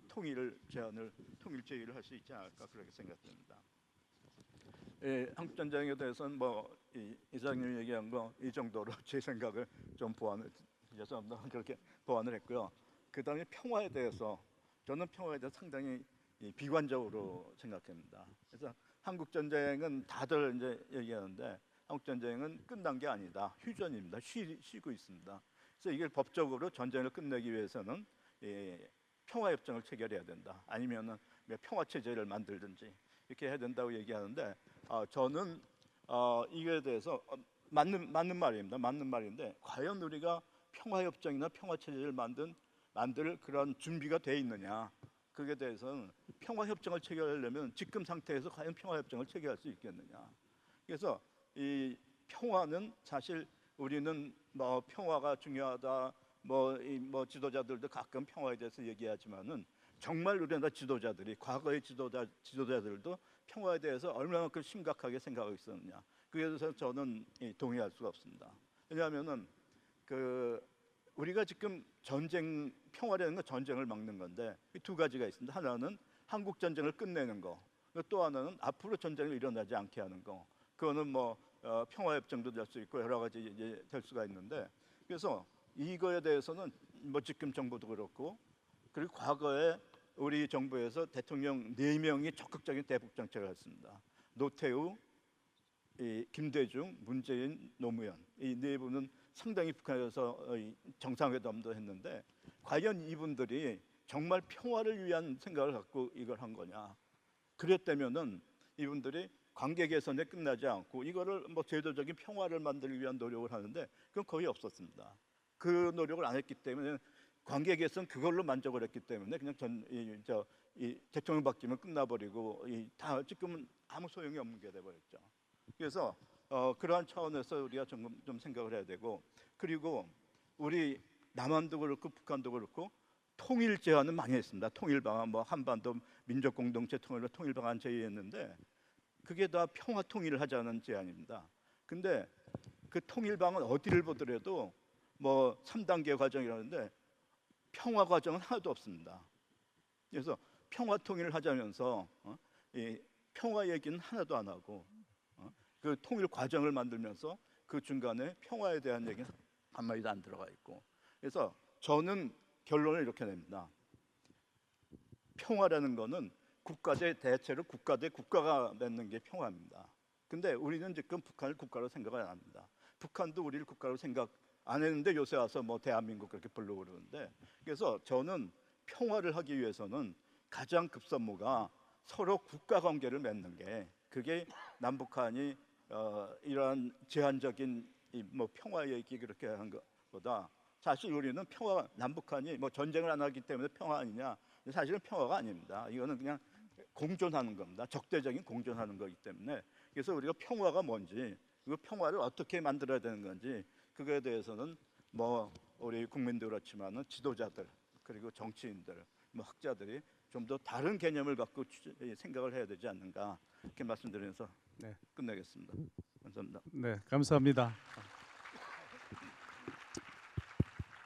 통일 제의를 할 수 있지 않을까 그렇게 생각됩니다. 한국 전쟁에 대해서는 뭐 이사장님 얘기한 거 이 정도로 제 생각을 좀 죄송합니다. 그렇게 보완을 했고요. 그다음에 평화에 대해서 저는 평화에 대해서 상당히 비관적으로 생각합니다. 그래서 한국 전쟁은 다들 이제 얘기하는데 한국 전쟁은 끝난 게 아니다. 휴전입니다. 쉬고 있습니다. 그래서 이걸 법적으로 전쟁을 끝내기 위해서는 평화 협정을 체결해야 된다. 아니면은 평화 체제를 만들든지 이렇게 해야 된다고 얘기하는데 저는 이거에 대해서 맞는 말입니다. 맞는 말인데 과연 우리가 평화 협정이나 평화 체제를 만들 그런 준비가 돼 있느냐? 그에 대해서는 평화 협정을 체결하려면 지금 상태에서 과연 평화 협정을 체결할 수 있겠느냐? 그래서 이 평화는 사실 우리는 뭐 평화가 중요하다. 뭐 지도자들도 가끔 평화에 대해서 얘기하지만은 정말 우리나라 지도자들이 과거의 지도자들도 평화에 대해서 얼마만큼 심각하게 생각하고 있었느냐. 그에 대해서 저는 동의할 수가 없습니다. 왜냐하면은 우리가 지금 평화라는 건 전쟁을 막는 건데 두 가지가 있습니다. 하나는 한국 전쟁을 끝내는 거, 또 하나는 앞으로 전쟁이 일어나지 않게 하는 거. 그거는 뭐 평화협정도 될 수 있고 여러 가지 이제 될 수가 있는데 그래서 이거에 대해서는 뭐 지금 정부도 그렇고 그리고 과거에 우리 정부에서 대통령 4명이 적극적인 대북 정책을 했습니다. 노태우, 김대중, 문재인, 노무현 이 네 분은 상당히 북한에서 정상회담도 했는데 과연 이분들이 정말 평화를 위한 생각을 갖고 이걸 한 거냐? 그랬다면은 이분들이 관계 개선에 끝나지 않고 이거를 뭐 제도적인 평화를 만들기 위한 노력을 하는데 그건 거의 없었습니다. 그 노력을 안 했기 때문에 관계 개선 그걸로 만족을 했기 때문에 그냥 대통령 바뀌면 끝나버리고 다 지금은 아무 소용이 없는 게 돼버렸죠. 그래서 그러한 차원에서 우리가 좀 생각을 해야 되고 그리고 우리 남한도 그렇고 북한도 그렇고 통일 제안은 많이 했습니다. 통일 방안 뭐 한반도 민족 공동체 통일로 통일 방안 제의했는데 그게 다 평화 통일을 하자는 제안입니다. 근데 그 통일 방안 어디를 보더라도 뭐 3단계 과정이라는데 평화 과정은 하나도 없습니다. 그래서 평화 통일을 하자면서 이 평화 얘기는 하나도 안 하고 그 통일 과정을 만들면서 그 중간에 평화에 대한 얘기는 한마디도 안 들어가 있고 그래서 저는 결론을 이렇게 냅니다. 평화라는 거는 국가 대 대체로 국가 대 국가가 맺는 게 평화입니다. 근데 우리는 지금 북한을 국가로 생각을 안 합니다. 북한도 우리를 국가로 생각 안 했는데 요새 와서 뭐 대한민국 그렇게 부르고 그러는데 그래서 저는 평화를 하기 위해서는 가장 급선무가 서로 국가 관계를 맺는 게 그게 남북한이 이러한 제한적인 뭐 평화 얘기 그렇게 하는 것보다 사실 우리는 남북한이 뭐 전쟁을 안 하기 때문에 평화 아니냐? 사실은 평화가 아닙니다. 이거는 그냥 공존하는 겁니다. 적대적인 공존하는 거기 때문에 그래서 우리가 평화가 뭔지 그 평화를 어떻게 만들어야 되는 건지 그거에 대해서는 뭐 우리 국민도 그렇지만은 지도자들 그리고 정치인들 뭐 학자들이 좀 더 다른 개념을 갖고 생각을 해야 되지 않는가 이렇게 말씀드리면서 네. 끝내겠습니다. 감사합니다. 네, 감사합니다.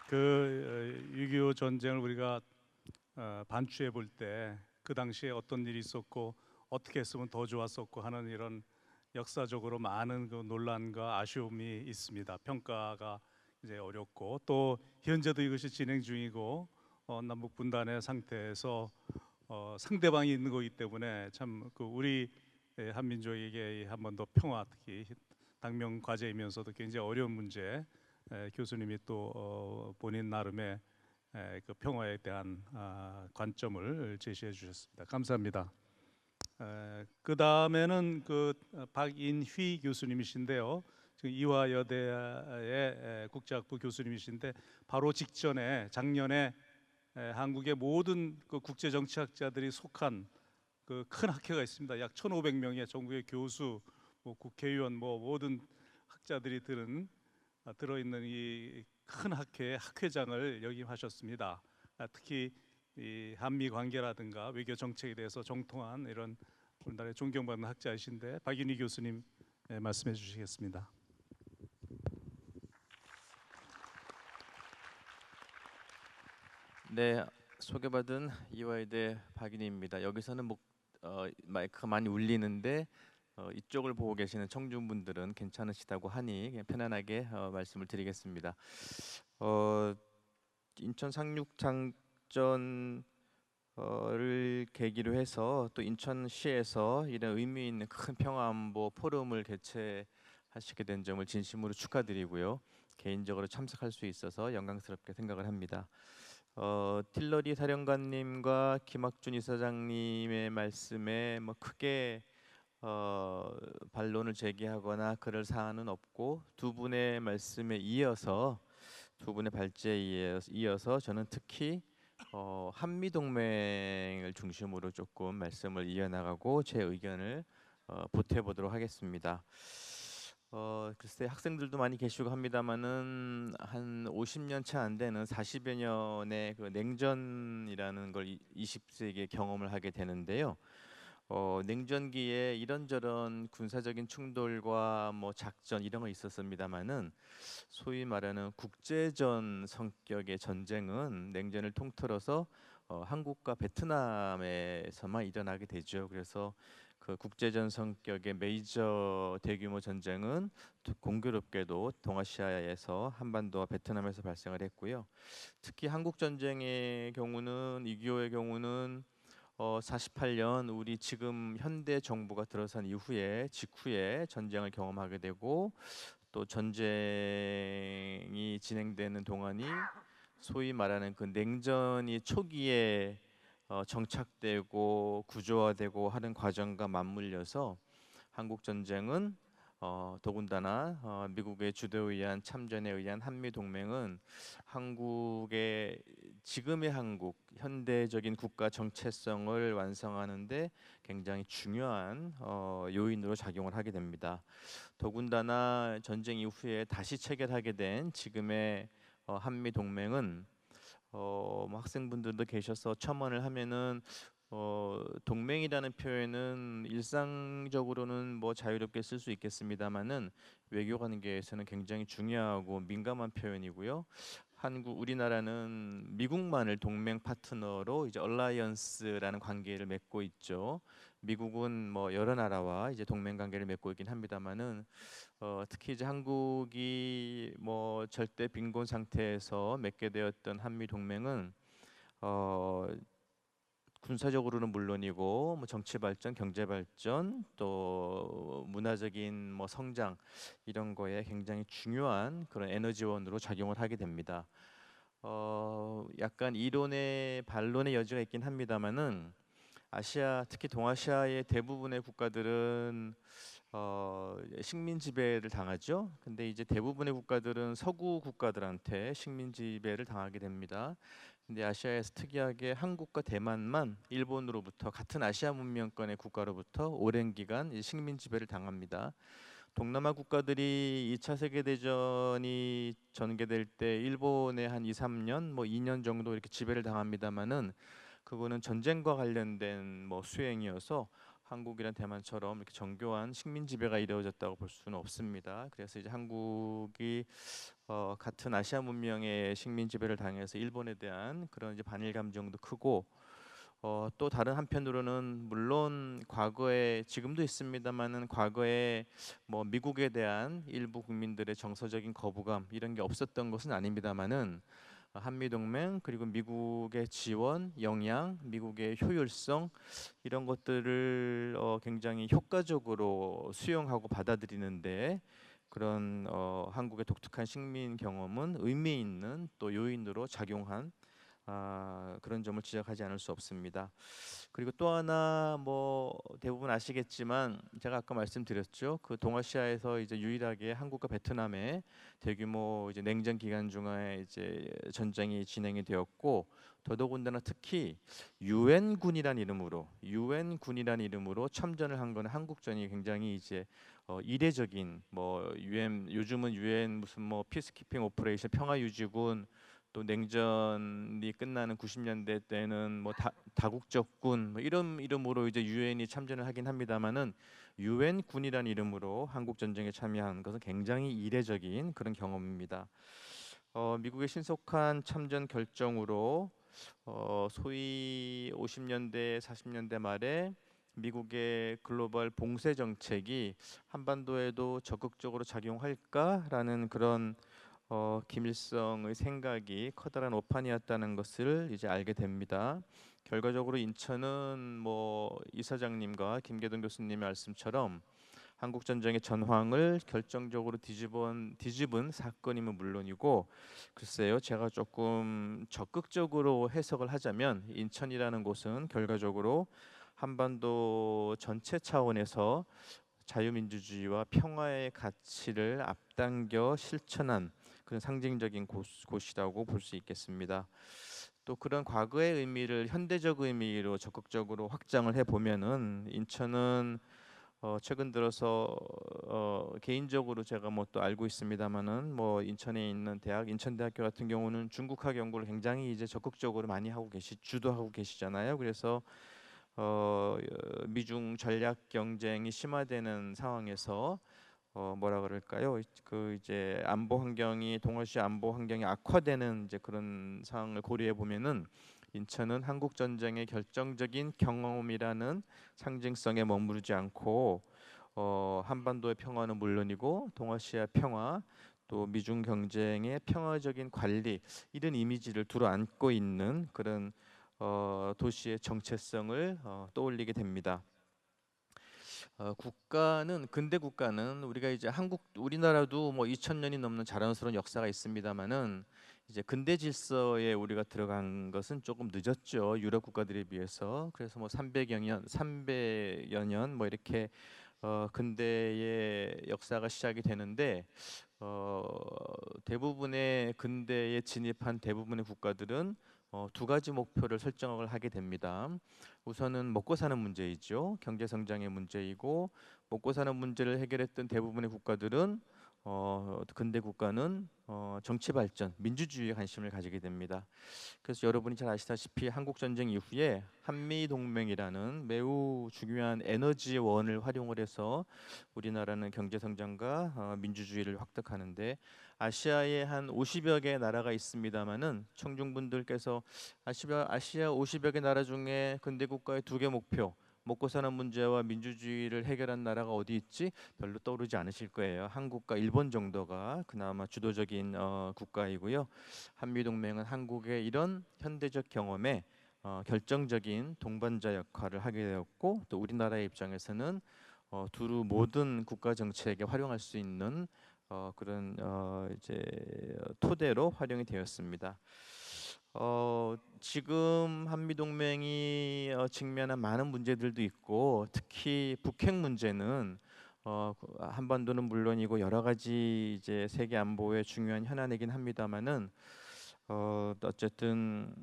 그 6.25 전쟁을 우리가 반추해 볼 때 그 당시에 어떤 일이 있었고 어떻게 했으면 더 좋았었고 하는 이런 역사적으로 많은 그 논란과 아쉬움이 있습니다. 평가가 이제 어렵고 또 현재도 이것이 진행 중이고 남북 분단의 상태에서 상대방이 있는 거기 때문에 참 그 우리 한민족에게 한 번 더 평화 특히 당면 과제이면서도 굉장히 어려운 문제 교수님이 또 본인 나름의 그 평화에 대한 관점을 제시해 주셨습니다. 감사합니다. 그 다음에는 그 박인휘 교수님이신데요. 지금 이화여대의 국제학부 교수님이신데 바로 직전에 작년에 한국의 모든 그 국제정치학자들이 속한 그 큰 학회가 있습니다. 약 1,500명의 전국의 교수, 뭐 국회의원, 뭐 모든 학자들이 들어있는 이 큰 학회의 학회장을 역임하셨습니다. 특히 이 한미 관계라든가 외교 정책에 대해서 정통한 이런 우리나라의 존경받는 학자이신데 박인희 교수님 말씀해 주시겠습니다. 네, 소개받은 이화여대 박인희입니다. 여기서는 마이크가 많이 울리는데 이쪽을 보고 계시는 청중분들은 괜찮으시다고 하니 그냥 편안하게 말씀을 드리겠습니다. 인천 상륙작전을 계기로 해서 또 인천시에서 이런 의미 있는 큰 평화안보 포럼을 개최하시게 된 점을 진심으로 축하드리고요. 개인적으로 참석할 수 있어서 영광스럽게 생각을 합니다. 틸러리 사령관님과 김학준 이사장님의 말씀에 뭐 크게 반론을 제기하거나 그럴 사안은 없고 두 분의 말씀에 이어서 두 분의 발제에 이어서 저는 특히 한미 동맹을 중심으로 조금 말씀을 이어나가고 제 의견을 보태보도록 하겠습니다. 글쎄 학생들도 많이 계시고 합니다만은 한 50년 채 안 되는 40여 년의 그 냉전이라는 걸 20세기에 경험을 하게 되는데요. 냉전기에 이런저런 군사적인 충돌과 뭐 작전 이런 거 있었습니다만은 소위 말하는 국제전 성격의 전쟁은 냉전을 통틀어서 한국과 베트남에서만 일어나게 되죠. 그래서 그 국제전 성격의 메이저 대규모 전쟁은 공교롭게도 동아시아에서 한반도와 베트남에서 발생을 했고요. 특히 한국 전쟁의 경우는 6.25의 경우는 48년 우리 지금 현대 정부가 들어선 직후에 전쟁을 경험하게 되고 또 전쟁이 진행되는 동안이 소위 말하는 그 냉전이 초기에 정착되고 구조화되고 하는 과정과 맞물려서 한국 전쟁은 더군다나 미국의 주도에 의한 참전에 의한 한미 동맹은 한국의 지금의 한국 현대적인 국가 정체성을 완성하는데 굉장히 중요한 요인으로 작용을 하게 됩니다. 더군다나 전쟁 이후에 다시 체결하게 된 지금의 한미 동맹은 뭐 학생분들도 계셔서 첨언을 하면은 동맹이라는 표현은 일상적으로는 뭐 자유롭게 쓸 수 있겠습니다만은 외교 관계에서는 굉장히 중요하고 민감한 표현이고요. 우리나라는 미국만을 동맹 파트너로 이제 얼라이언스라는 관계를 맺고 있죠. 미국은 뭐 여러 나라와 이제 동맹 관계를 맺고 있긴 합니다만은 특히 이제 한국이 뭐 절대 빈곤 상태에서 맺게 되었던 한미 동맹은 군사적으로는 물론이고 뭐 정치 발전, 경제 발전, 또 문화적인 뭐 성장 이런 거에 굉장히 중요한 그런 에너지원으로 작용을 하게 됩니다. 약간 이론의 반론의 여지가 있긴 합니다만은 아시아, 특히 동아시아의 대부분의 국가들은 식민 지배를 당하죠. 근데 이제 대부분의 국가들은 서구 국가들한테 식민 지배를 당하게 됩니다. 근데 아시아에서 특이하게 한국과 대만만 일본으로부터 같은 아시아 문명권의 국가로부터 오랜 기간 식민 지배를 당합니다. 동남아 국가들이 2차 세계 대전이 전개될 때 일본에 한 2, 3년, 뭐 2년 정도 이렇게 지배를 당합니다만은 그거는 전쟁과 관련된 뭐 수행이어서 한국이란 대만처럼 이렇게 정교한 식민 지배가 이루어졌다고 볼 수는 없습니다. 그래서 이제 한국이 같은 아시아 문명의 식민 지배를 당해서 일본에 대한 그런 이제 반일 감정도 크고 또 다른 한편으로는 물론 과거에 지금도 있습니다만은 과거에 뭐 미국에 대한 일부 국민들의 정서적인 거부감 이런 게 없었던 것은 아닙니다만은 한미 동맹 그리고 미국의 지원, 역량, 미국의 효율성 이런 것들을 굉장히 효과적으로 수용하고 받아들이는데 그런 한국의 독특한 식민 경험은 의미 있는 또 요인으로 작용한 그런 점을 지적하지 않을 수 없습니다. 그리고 또 하나 뭐 대부분 아시겠지만 제가 아까 말씀드렸죠. 그 동아시아에서 이제 유일하게 한국과 베트남의 대규모 이제 냉전 기간 중에 이제 전쟁이 진행이 되었고 더더군다나 특히 유엔군이란 이름으로 참전을 한 거는 한국전이 굉장히 이제 이례적인 뭐 유엔 요즘은 유엔 무슨 뭐 피스키핑 오퍼레이션 평화유지군 또 냉전이 끝나는 90년대 때는 뭐 다국적군 뭐 이런 이름으로 이제 유엔이 참전을 하긴 합니다만은 유엔 군이라는 이름으로 한국 전쟁에 참여한 것은 굉장히 이례적인 그런 경험입니다. 미국의 신속한 참전 결정으로 소위 50년대 40년대 말에 미국의 글로벌 봉쇄 정책이 한반도에도 적극적으로 작용할까라는 그런 김일성의 생각이 커다란 오판이었다는 것을 이제 알게 됩니다. 결과적으로 인천은 뭐 이사장님과 김계동 교수님의 말씀처럼 한국 전쟁의 전황을 결정적으로 뒤집은 사건임은 물론이고 글쎄요 제가 조금 적극적으로 해석을 하자면 인천이라는 곳은 결과적으로 한반도 전체 차원에서 자유민주주의와 평화의 가치를 앞당겨 실천한 그런 상징적인 곳이라고 볼 수 있겠습니다. 또 그런 과거의 의미를 현대적 의미로 적극적으로 확장을 해 보면은 인천은 최근 들어서 개인적으로 제가 뭐 또 알고 있습니다만은 뭐 인천에 있는 인천대학교 같은 경우는 중국학 연구를 굉장히 이제 적극적으로 많이 주도하고 계시잖아요. 그래서 미중 전략 경쟁이 심화되는 상황에서 뭐라 그럴까요? 그 이제 동아시아 안보 환경이 악화되는 이제 그런 상황을 고려해 보면은 인천은 한국 전쟁의 결정적인 경험이라는 상징성에 머무르지 않고 한반도의 평화는 물론이고 동아시아 평화 또 미중 경쟁의 평화적인 관리 이런 이미지를 두루안고 있는 그런 도시의 정체성을 떠올리게 됩니다. 근대 국가는 우리가 이제 우리나라도 뭐 2000년이 넘는 자랑스러운 역사가 있습니다만은 이제 근대 질서에 우리가 들어간 것은 조금 늦었죠. 유럽 국가들에 비해서. 그래서 뭐 300여 년 뭐 이렇게 근대의 역사가 시작이 되는데 대부분의 근대에 진입한 대부분의 국가들은 두 가지 목표를 설정을 하게 됩니다. 우선은 먹고 사는 문제이죠. 경제 성장의 문제이고 먹고 사는 문제를 해결했던 대부분의 국가들은 근대 국가는 정치 발전, 민주주의에 관심을 가지게 됩니다. 그래서 여러분이 잘 아시다시피 한국 전쟁 이후에 한미 동맹이라는 매우 중요한 에너지원을 활용을 해서 우리나라는 경제 성장과 민주주의를 획득하는데 아시아에 한 50여 개 나라가 있습니다만은 청중분들께서 아시아 50여 개 나라 중에 근대 국가의 두 개 목표 먹고 사는 문제와 민주주의를 해결한 나라가 어디 있지? 별로 떠오르지 않으실 거예요. 한국과 일본 정도가 그나마 주도적인 국가이고요. 한미 동맹은 한국의 이런 현대적 경험에 결정적인 동반자 역할을 하게 되었고 또 우리나라의 입장에서는 두루 모든 국가 정책에 활용할 수 있는 그런 이제 토대로 활용이 되었습니다. 지금 한미 동맹이 직면한 많은 문제들도 있고 특히 북핵 문제는 한반도는 물론이고 여러 가지 이제 세계 안보의 중요한 현안이긴 합니다만은 어쨌든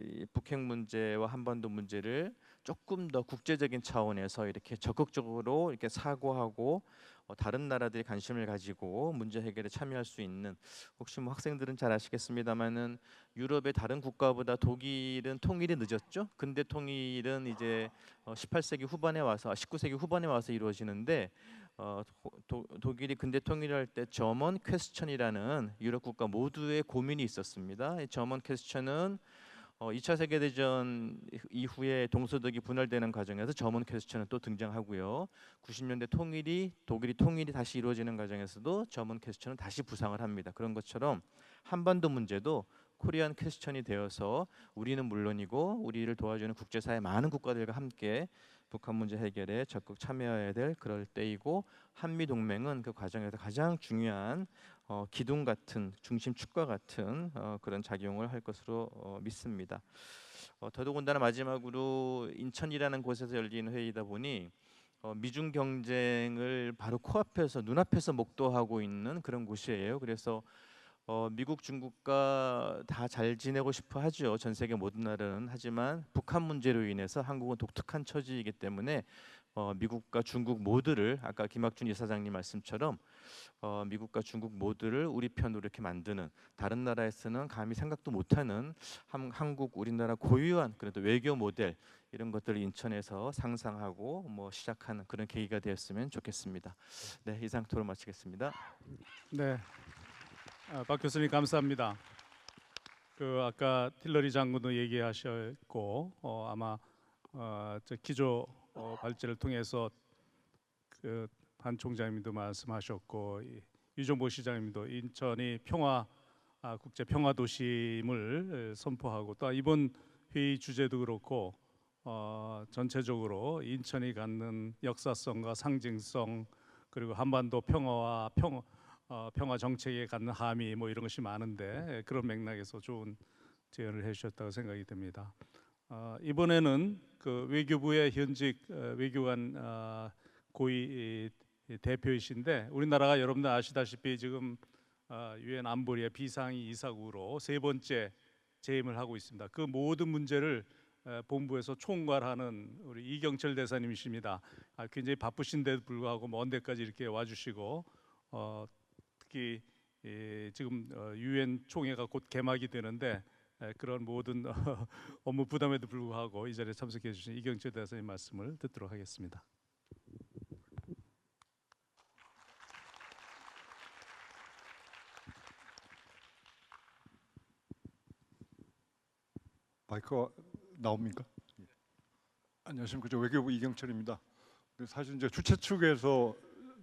이 북핵 문제와 한반도 문제를 조금 더 국제적인 차원에서 이렇게 적극적으로 이렇게 사고하고 다른 나라들이 관심을 가지고 문제 해결에 참여할 수 있는 혹시 뭐 학생들은 잘 아시겠습니다만은 유럽의 다른 국가보다 독일은 통일이 늦었죠. 근대 통일은 이제 18세기 후반에 와서 19세기 후반에 와서 이루어지는데 독일이 근대 통일할 때 저먼 퀘스천이라는 유럽 국가 모두의 고민이 있었습니다. 이 저먼 퀘스천은 2차 세계대전 이후에 동서독이 분할되는 과정에서 저먼 퀘스천은 또 등장하고요. 90년대 독일이 통일이 다시 이루어지는 과정에서도 저먼 퀘스천은 다시 부상을 합니다. 그런 것처럼 한반도 문제도 코리안 퀘스천이 되어서 우리는 물론이고 우리를 도와주는 국제사회 많은 국가들과 함께 북한 문제 해결에 적극 참여해야 될 그럴 때이고 한미 동맹은 그 과정에서 가장 중요한 기둥 같은 중심축과 같은 그런 작용을 할 것으로 믿습니다. 더더군다나 마지막으로 인천이라는 곳에서 열린 회의다 보니 미중 경쟁을 바로 코앞에서 눈앞에서 목도하고 있는 그런 곳이에요. 그래서 미국, 중국과 다 잘 지내고 싶어 하죠. 전 세계 모든 나라는. 하지만 북한 문제로 인해서 한국은 독특한 처지이기 때문에 미국과 중국 모두를 아까 김학준 이사장님 말씀처럼 미국과 중국 모두를 우리 편으로 이렇게 만드는, 다른 나라에서는 감히 생각도 못하는 한국 우리나라 고유한 그래도 외교 모델, 이런 것들을 인천에서 상상하고 시작하는 그런 계기가 되었으면 좋겠습니다. 네, 이상 토론 마치겠습니다. 네, 박 교수님 감사합니다. 아까 틸러리 장군도 얘기하셨고 아마 저 기조 발제를 통해서 반 총장님도 말씀하셨고 유정보 시장님도 인천이 국제 평화 도심을 선포하고, 또 이번 회의 주제도 그렇고 전체적으로 인천이 갖는 역사성과 상징성, 그리고 한반도 평화와 평화 정책에 갖는 함의 이런 것이 많은데, 그런 맥락에서 좋은 제언을 해주셨다고 생각이 됩니다. 이번에는 외교부의 현직 외교관 고위 대표이신데, 우리나라가 여러분들 아시다시피 지금 유엔 안보리의 비상임 이사국으로 3번째 재임을 하고 있습니다. 그 모든 문제를 본부에서 총괄하는 우리 이경철 대사님이십니다. 굉장히 바쁘신데도 불구하고 먼 데까지 이렇게 와주시고, 특히 지금 유엔 총회가 곧 개막이 되는데 그런 모든 업무 부담에도 불구하고 이 자리에 참석해 주신 이경철 대사님 말씀을 듣도록 하겠습니다. 마이크가 나옵니까? 안녕하십니까. 저 외교부 이경철입니다. 사실 이제 주최 측에서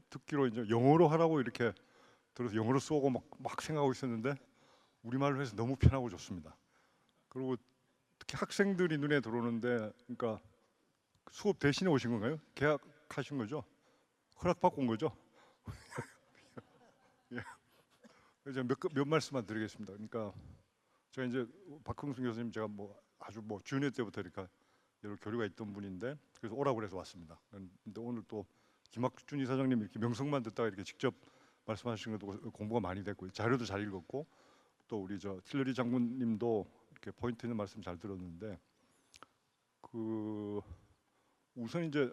듣기로 이제 영어로 하라고 이렇게 들어서 영어로 쓰고 막 생각하고 있었는데 우리말로 해서 너무 편하고 좋습니다. 그리고 특히 학생들이 눈에 들어오는데, 그러니까 수업 대신에 오신 건가요? 계약하신 거죠? 허락받고 온 거죠? 예. 이제 몇 말씀만 드리겠습니다. 그러니까 제가 이제 박흥순 교수님 제가 아주 주니어 때부터 이렇게 여러 교류가 있던 분인데, 그래서 오라고 해서 왔습니다. 근데 오늘 또 김학준 이사장님 이렇게 명성만 듣다가 이렇게 직접 말씀하신 것도 공부가 많이 됐고 자료도 잘 읽었고, 또 우리 틸러리 장군님도 이렇게 포인트 있는 말씀 잘 들었는데, 우선 이제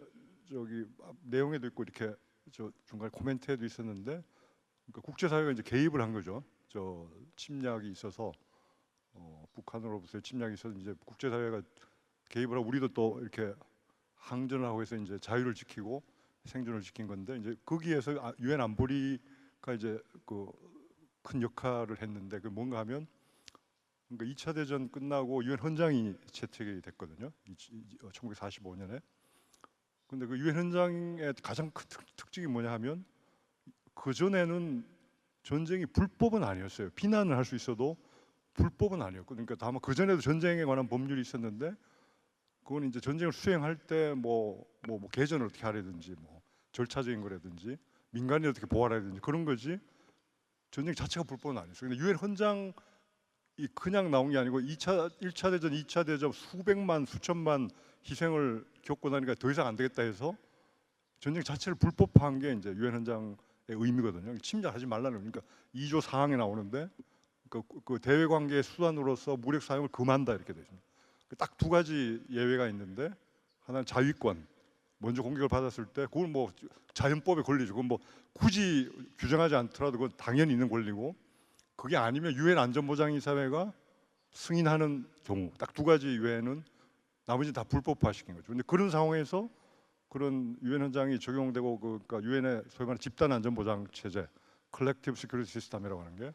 내용에도 있고 이렇게 중간에 코멘트에도 있었는데, 그러니까 국제사회가 이제 개입을 한 거죠. 침략이 있어서 북한으로부터의 침략이 있어서 이제 국제사회가 개입을 하고 우리도 또 이렇게 항전을 하고 해서 이제 자유를 지키고 생존을 지킨 건데, 이제 거기에서 유엔 안보리가 이제 큰 역할을 했는데, 그 뭔가 하면, 그러니까 2차 대전 끝나고 유엔 헌장이 채택이 됐거든요. 1945년에. 근데 그 유엔 헌장의 가장 큰 특징이 뭐냐 하면, 그 전에는 전쟁이 불법은 아니었어요. 비난을 할 수 있어도 불법은 아니었고, 그러니까 다만 그 전에도 전쟁에 관한 법률이 있었는데, 그건 이제 전쟁을 수행할 때 개전을 어떻게 하라든지 절차적인 거라든지 민간인 어떻게 보호하라든지 그런 거지, 전쟁 자체가 불법은 아니었어요. 근데 유엔 헌장이 그냥 나온 게 아니고 1차 대전, 2차 대전 수백만 수천만 희생을 겪고 나니까 더 이상 안 되겠다 해서 전쟁 자체를 불법화한 게 이제 유엔 헌장의 의미거든요. 침략하지 말라는, 그러니까 2조 4항에 나오는데 그 대외 관계의 수단으로서 무력 사용을 금한다 이렇게 되죠. 딱 2가지 예외가 있는데, 하나는 자위권, 먼저 공격을 받았을 때 그건 자연법에 권리죠. 그건 굳이 규정하지 않더라도 그건 당연히 있는 권리고, 그게 아니면 유엔 안전보장이사회가 승인하는 경우 딱 2가지 외에는 나머지 다 불법화시킨 거죠. 근데 그런 상황에서 그런 유엔 헌장이 적용되고, 그러니까 유엔의 소위 말하는 집단 안전보장 체제, 컬렉티브 시큐리티 시스템이라고 하는 게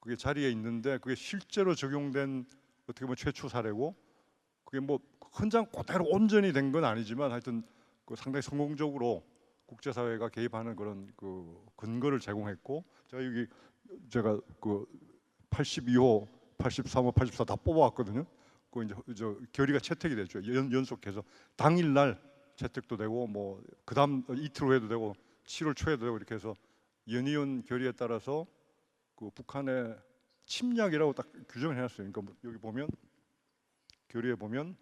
그게 자리에 있는데, 그게 실제로 적용된 어떻게 보면 최초 사례고, 그게 헌장 그대로 온전히 된 건 아니지만 하여튼 상당히 성공적으로 국제사회가 개입하는 그런 근거를 제공했고, 제가 82호, 83호, 84 다 뽑아왔거든요. 이제 결의가 채택이 됐죠. 연속해서 당일날 채택도 되고 그다음 이틀 후에도 되고 7월 초에도 되고 이렇게 해서 연이은 결의에 따라서 그 북한의 침략이라고 딱 규정을 해놨어요. 그러니까 뭐 여기 보면 교리에 보면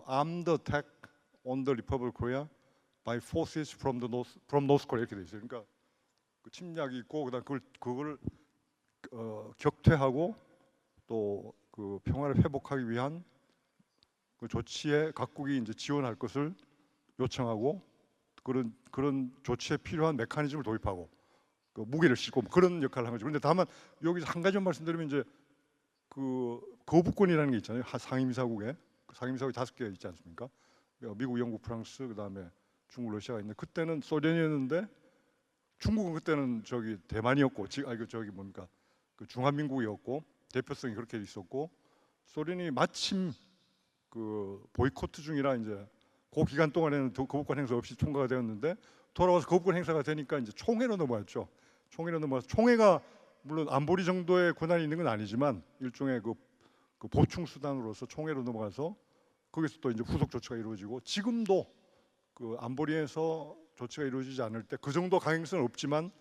armed attack on the Republic of Korea by forces from North Korea 이렇게 돼 있어요. 그러니까 그 침략이 있고 그다음 그걸 격퇴하고 또 그 평화를 회복하기 위한 그 조치에 각국이 이제 지원할 것을 요청하고 그런 조치에 필요한 메커니즘을 도입하고 그 무게를 싣고 그런 역할을 한 거죠. 그런데 다만 여기서 한 가지만 말씀드리면 이제 그 거부권이라는 게 있잖아요. 상임이사국에 상임이사국이 5개 있지 않습니까? 미국, 영국, 프랑스, 그다음에 중국, 러시아가 있는데 그때는 소련이었는데 중국은 그때는 저기 대만이었고 저기 뭡니까 그 중화민국이었고 대표성이 그렇게 있었고 소련이 마침 그 보이콧 중이라 이제 그 기간 동안에는 거부권 행사 없이 통과가 되었는데 돌아와서 거부권 행사가 되니까 이제 총회로 넘어왔죠. 총회로 넘어와서 총회가 물론 안보리 정도의 권한이 있는 건 아니지만 일종의 그 보충 수단으로서 총회로 넘어가서 거기서 또 이제 후속 조치가 이루어지고 지금도 그 안보리에서 조치가 이루어지지 않을 때 그 정도 강행성은 없지만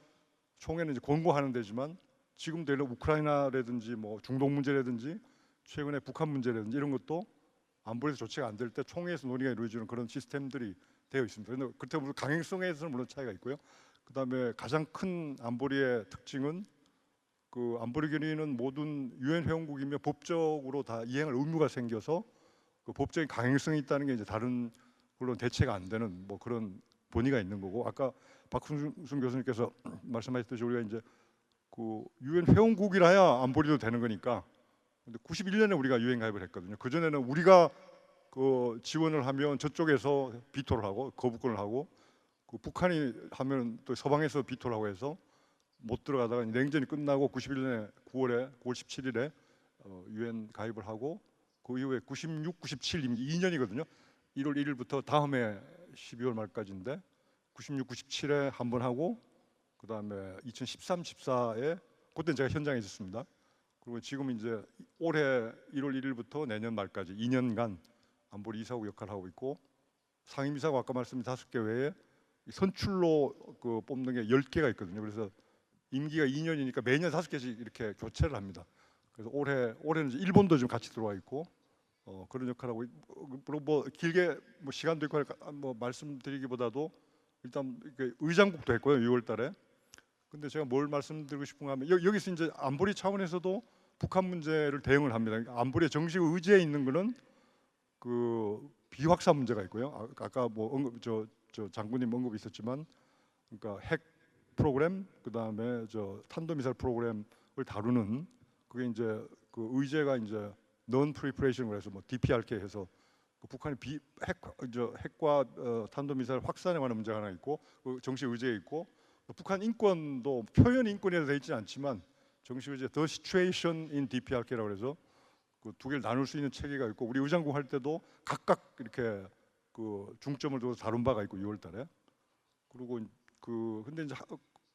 총회는 이제 권고하는 데지만 지금도 예를 들어 우크라이나라든지 뭐 중동 문제라든지 최근에 북한 문제라든지 이런 것도 안보리에서 조치가 안 될 때 총회에서 논의가 이루어지는 그런 시스템들이 되어 있습니다. 그런데 그렇다고 물론 강행성에서는 물론 차이가 있고요. 그다음에 가장 큰 안보리의 특징은 그 안보리 결의는 모든 유엔 회원국이며 법적으로 다 이행할 의무가 생겨서 그 법적인 강행성이 있다는 게 이제 다른 물론 대체가 안 되는 뭐 그런 본의가 있는 거고 아까 박훈순 교수님께서 말씀하셨듯이 우리가 이제 그 유엔 회원국이라야 안보리도 되는 거니까. 근데 91년에 우리가 유엔 가입을 했거든요. 그 전에는 우리가 그 지원을 하면 저쪽에서 비토를 하고 거부권을 하고 그 북한이 하면 또 서방에서 비토를 하고 해서 못 들어가다가 냉전이 끝나고 91년에 9월 17일에 유엔 가입을 하고 그 이후에 96, 97 2년이거든요. 1월 1일부터 다음해 12월 말까지인데 96, 97에 한 번 하고 그다음에 2013, 14에 그때 제가 현장에 있었습니다. 그리고 지금 이제 올해 1월 1일부터 내년 말까지 2년간 안보리 이사국 역할을 하고 있고 상임이사국 아까 말씀드린 5개 외에 선출로 그 뽑는 게 10개가 있거든요. 그래서 임기가 2년이니까 매년 5개씩 이렇게 교체를 합니다. 그래서 올해는 이제 일본도 지금 같이 들어와 있고 그런 역할을 하고 뭐 길게 뭐 시간도 있고 뭐 말씀드리기보다도 일단 의장국도 했고요. 6월달에. 근데 제가 뭘 말씀드리고 싶은가 하면 여기서 이제 안보리 차원에서도 북한 문제를 대응을 합니다. 그러니까 안보리의 정식 의지에 있는 거는 그 비확산 문제가 있고요. 아까 뭐 저 장군님 언급이 있었지만 그러니까 핵 프로그램 그다음에 저 탄도미사일 프로그램을 다루는 그게 이제 그 의제가 이제 non proliferation으로 해서 뭐 DPRK 해서 그 북한이 핵과 탄도미사일 확산에 관한 문제가 하나 있고 그 정식 의제에 있고 북한 인권도 표현 인권이라고 되어 있지는 않지만 정식 의제 The Situation in DPRK라고 해서 그 두 개를 나눌 수 있는 체계가 있고 우리 의장국 할 때도 각각 이렇게 그 중점을 둬서 다룬 바가 있고 6월달에 그리고 그 근데 이제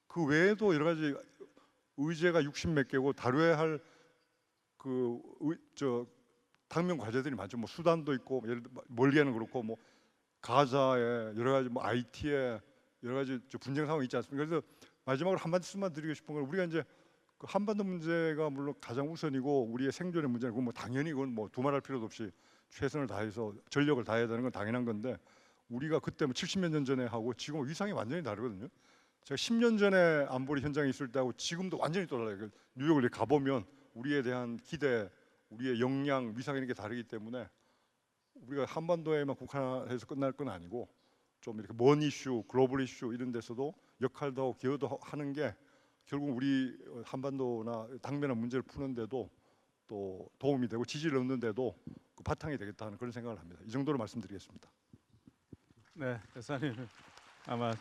그 외에도 여러 가지 의제가 60몇 개고 다뤄야 할 그 당면 과제들이 많죠. 뭐 수단도 있고 예를 들어 멀리에는 그렇고 뭐 가자에 여러 가지 뭐 IT에 여러 가지 분쟁 상황이 있지 않습니까? 그래서 마지막으로 한 말씀만 드리고 싶은 건 우리가 이제 그 한반도 문제가 물론 가장 우선이고 우리의 생존의 문제고 뭐 당연히 그건 뭐 두말할 필요도 없이 최선을 다해서 전력을 다해야 되는 건 당연한 건데 우리가 그때 뭐 70몇 년 전에 하고 지금 위상이 완전히 다르거든요. 제가 10년 전에 안보리 현장에 있을 때하고 지금도 완전히 또 달라요. 뉴욕을 가보면 우리에 대한 기대, 우리의 역량, 위상 이런 게 다르기 때문에 우리가 한반도에만 국한해서 끝날 건 아니고 좀 이렇게 먼 이슈, 글로벌 이슈 이런 데서도 역할도 하고 기여도 하는 게 결국 우리 한반도나 당면한 문제를 푸는데도 또 도움이 되고 지지를 얻는데도 그 바탕이 되겠다 하는 그런 생각을 합니다. 이 정도로 말씀드리겠습니다. 네, 대사님 아마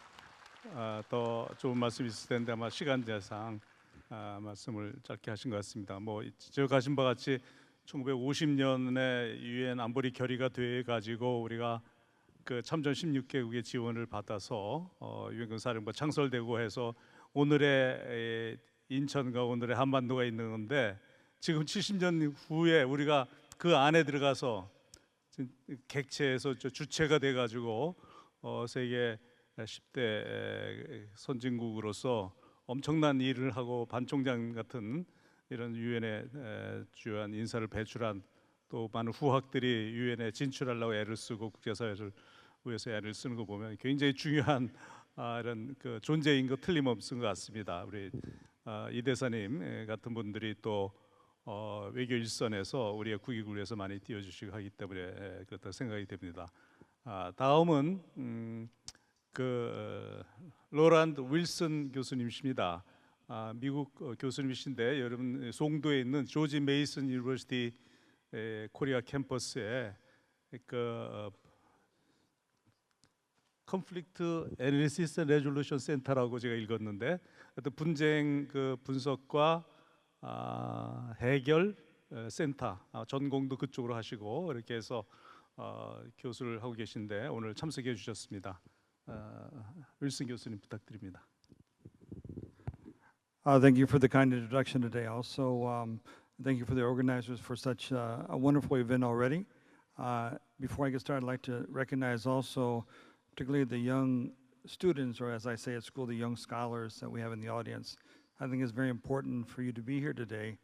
더 좋은 말씀이 있을 텐데 아마 시간 제상 말씀을 짧게 하신 것 같습니다. 뭐 지적하신 바와 같이 1950년에 유엔 안보리 결의가 돼 가지고 우리가 그 참전 16개국의 지원을 받아서 유엔 군사령부 창설되고 해서 오늘의 인천과 오늘의 한반도가 있는 건데 지금 70년 후에 우리가 그 안에 들어가서 객체에서 주체가 돼 가지고 세계 10대 선진국으로서 엄청난 일을 하고 반총장 같은 이런 유엔에 주요한 인사를 배출한 또 많은 후학들이 유엔에 진출하려고 애를 쓰고 국제사회를 위해서 애를 쓰는 거 보면 굉장히 중요한 이런 그 존재인 거 틀림없는 것 같습니다. 우리 이 대사님 같은 분들이 또 외교 일선에서 우리의 국익을 위해서 많이 뛰어주시고 하기 때문에 그렇다고 생각이 됩니다. 다음은 그 로란드 윌슨 교수님이십니다. 미국 교수님이신데 여러분 송도에 있는 조지 메이슨 유니버시티 코리아 캠퍼스에 그 컨플릭트 애널리시스 레졸루션 센터라고 제가 읽었는데 어떤 분쟁 그 분석과 해결 센터 전공도 그쪽으로 하시고 이렇게 해서 교수를 하고 계신데 오늘 참석해 주셨습니다. 윌슨 교수님 부탁드립니다. Thank you for the kind introduction today. Also, thank you for the organizers for such a wonderful event already. Before I get started, I'd like to recognize also, particularly the young students, or as I say at school, the young scholars that we have in the audience. I think it's very important for you to be here today.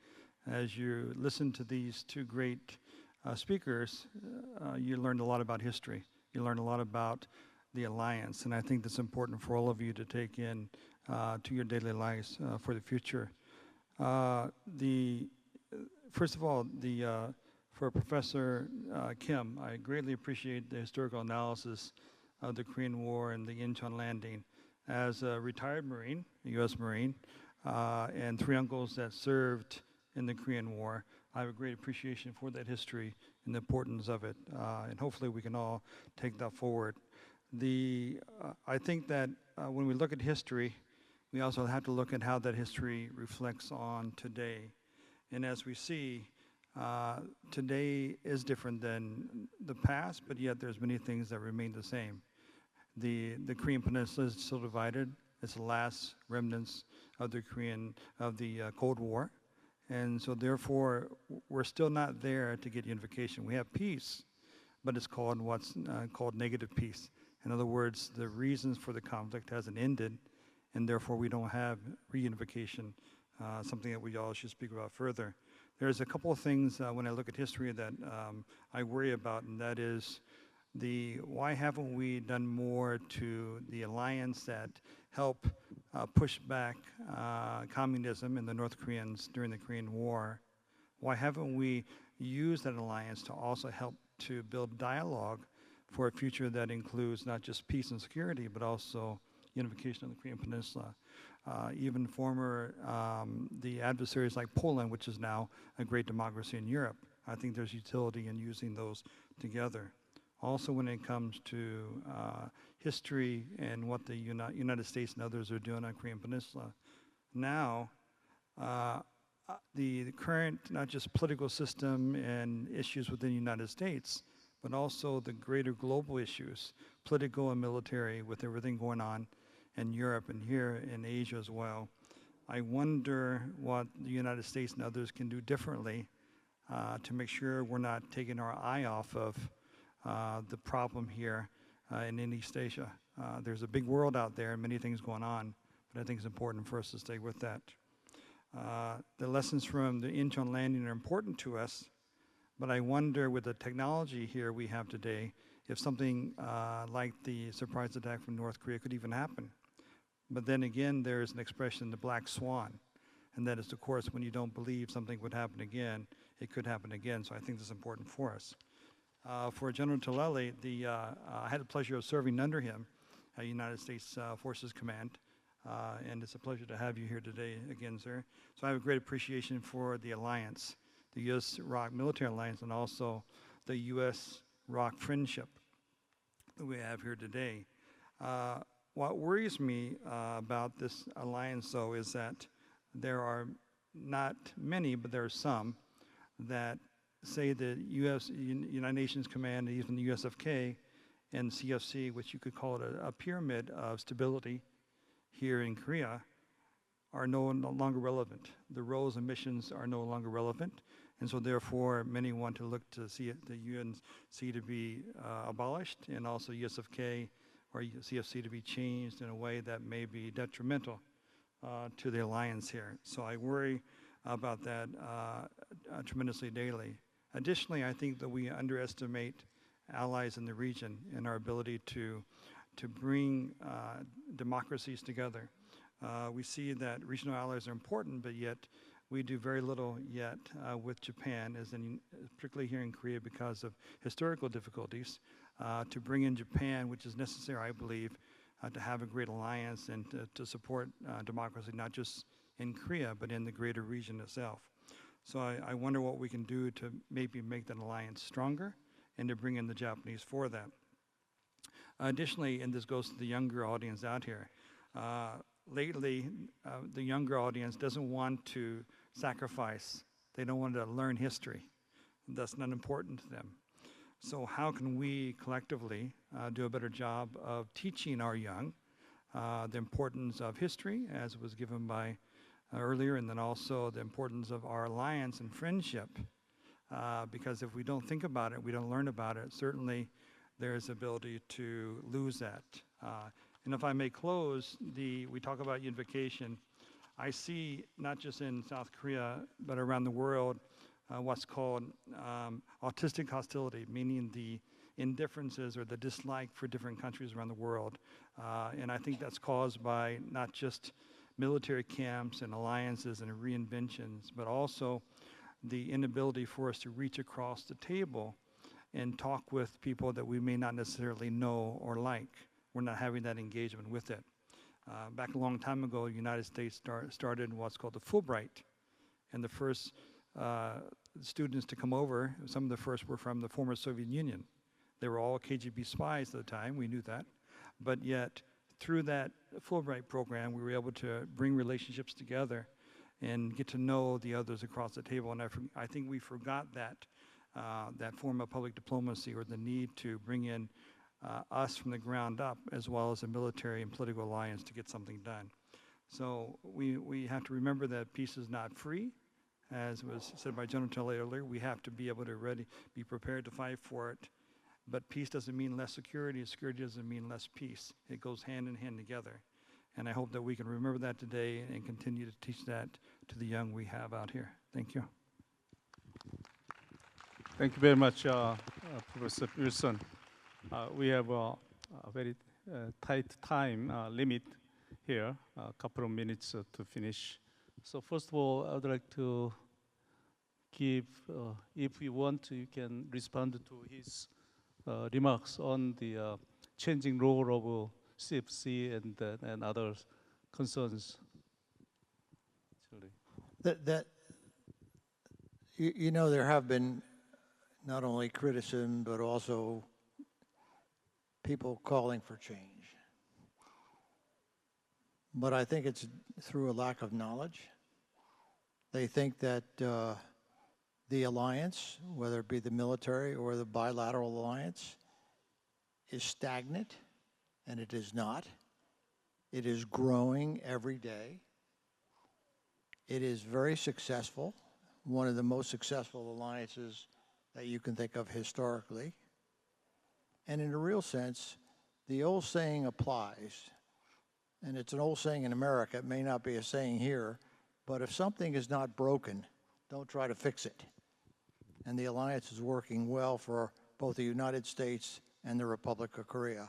As you listen to these two great speakers, you learned a lot about history. You learned a lot about the alliance, and I think that's important for all of you to take in to your daily lives for the future. First of all, for Professor Kim, I greatly appreciate the historical analysis of the Korean War and the Incheon landing. As a retired Marine, a U.S. Marine, and three uncles that served in the Korean War, I have a great appreciation for that history and the importance of it, and hopefully we can all take that forward. I think that when we look at history, we also have to look at how that history reflects on today. And as we see, today is different than the past, but yet there's many things that remain the same. The Korean Peninsula is still divided. It's the last remnants of the Cold War. And so therefore, we're still not there to get unification. We have peace, but it's called what's called negative peace. In other words, the reasons for the conflict hasn't ended, and therefore we don't have reunification, something that we all should speak about further. There's a couple of things when I look at history that I worry about, and that is why haven't we done more to the alliance that help push back communism in the North Koreans during the Korean War? Why haven't we used that alliance to also help to build dialogue for a future that includes not just peace and security, but also unification of the Korean Peninsula? Even the adversaries like Poland, which is now a great democracy in Europe, I think there's utility in using those together. Also, when it comes to history and what the United States and others are doing on Korean Peninsula, now the current, not just political system and issues within the United States, but also the greater global issues, political and military, with everything going on in Europe and here in Asia as well. I wonder what the United States and others can do differently to make sure we're not taking our eye off of the problem here in East Asia. There's a big world out there and many things going on, but I think it's important for us to stay with that. The lessons from the Incheon landing are important to us, but I wonder with the technology here we have today, if something like the surprise attack from North Korea could even happen. But then again, there's an expression, the black swan, and that is, of course, when you don't believe something would happen again, it could happen again, so I think this is important for us. For General Tillelly, I had the pleasure of serving under him at United States Forces Command, and it's a pleasure to have you here today again, sir. So I have a great appreciation for the alliance, the U.S.-ROC military alliance, and also the U.S.-ROC friendship that we have here today. What worries me about this alliance, though, is that there are not many, but there are some that say the United Nations Command, and even the USFK and CFC, which you could call it a pyramid of stability here in Korea, are no longer relevant. The roles and missions are no longer relevant, and so therefore many want to look to see the UNC to be abolished, and also USFK or CFC to be changed in a way that may be detrimental to the alliance here. So I worry about that tremendously daily. Additionally, I think that we underestimate allies in the region and our ability to bring democracies together. We see that regional allies are important, but yet we do very little yet with Japan, particularly here in Korea because of historical difficulties, to bring in Japan, which is necessary, I believe, to have a great alliance and to support democracy, not just in Korea, but in the greater region itself. So I wonder what we can do to maybe make that alliance stronger and to bring in the Japanese for that. Additionally, and this goes to the younger audience out here, lately the younger audience doesn't want to sacrifice. They don't want to learn history. That's not important to them. So how can we collectively do a better job of teaching our young the importance of history, as was given by earlier, and then also the importance of our alliance and friendship, because if we don't think about it, we don't learn about it, certainly there's ability to lose that. And if I may close, we talk about unification. I see, not just in South Korea, but around the world, what's called autistic hostility, meaning the indifferences or the dislike for different countries around the world. And I think that's caused by not just military camps and alliances and reinventions, but also the inability for us to reach across the table and talk with people that we may not necessarily know or like. We're not having that engagement with it. Back a long time ago, the United States started what's called the Fulbright. And the first students to come over, some of the first were from the former Soviet Union. They were all KGB spies at the time, we knew that. But yet, through that Fulbright program, we were able to bring relationships together and get to know the others across the table. And I think we forgot that form of public diplomacy, or the need to bring in us from the ground up, as well as a military and political alliance to get something done. So we have to remember that peace is not free. As was said by General Tilley earlier, we have to be able to be prepared to fight for it. But peace doesn't mean less security. Security doesn't mean less peace. It goes hand in hand together. And I hope that we can remember that today and continue to teach that to the young we have out here. Thank you. Thank you very much, Professor Wilson. We have a very tight time limit here, a couple of minutes to finish. So first of all, I would like to give, if you want, you can respond to his remarks on the changing role of CFC and other concerns. You know, there have been not only criticism, but also people calling for change. But I think it's through a lack of knowledge. They think that the alliance, whether it be the military or the bilateral alliance, is stagnant, and it is not. It is growing every day. It is very successful, one of the most successful alliances that you can think of historically. And in a real sense, the old saying applies. And it's an old saying in America. It may not be a saying here, but if something is not broken, don't try to fix it. And the alliance is working well for both the United States and the Republic of Korea.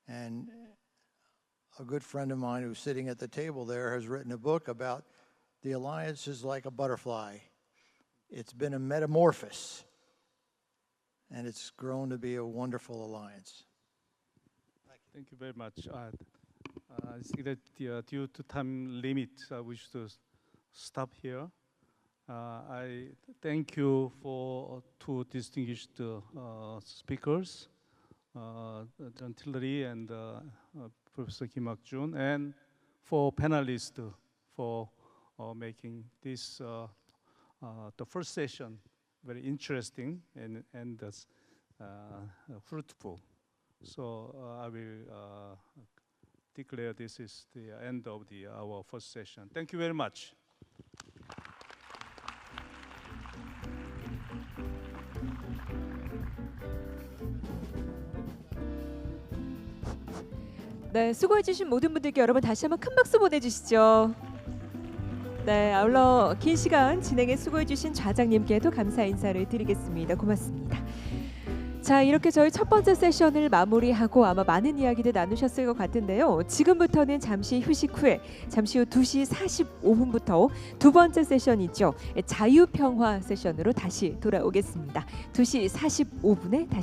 And a good friend of mine who's sitting at the table there has written a book about the alliance is like a butterfly. It's been a metamorphosis, and it's grown to be a wonderful alliance. Thank you very much. I think that due to time limit, we should stop here. I thank you for two distinguished speakers, John Tillery and Professor Kim Hak-jun, and for panelists for making this the first session very interesting and fruitful. So I will declare this is the end of our first session. Thank you very much. 네, 수고해주신 모든 분들께 여러분 다시 한번 큰 박수 보내주시죠. 네, 아울러 긴 시간 진행에 수고해주신 좌장님께도 감사 인사를 드리겠습니다. 고맙습니다. 자, 이렇게 저희 첫 번째 세션을 마무리하고 아마 많은 이야기들 나누셨을 것 같은데요. 지금부터는 잠시 휴식 후에 잠시 후 2시 45분부터 두 번째 세션이죠. 자유평화 세션으로 다시 돌아오겠습니다. 2시 45분에 다시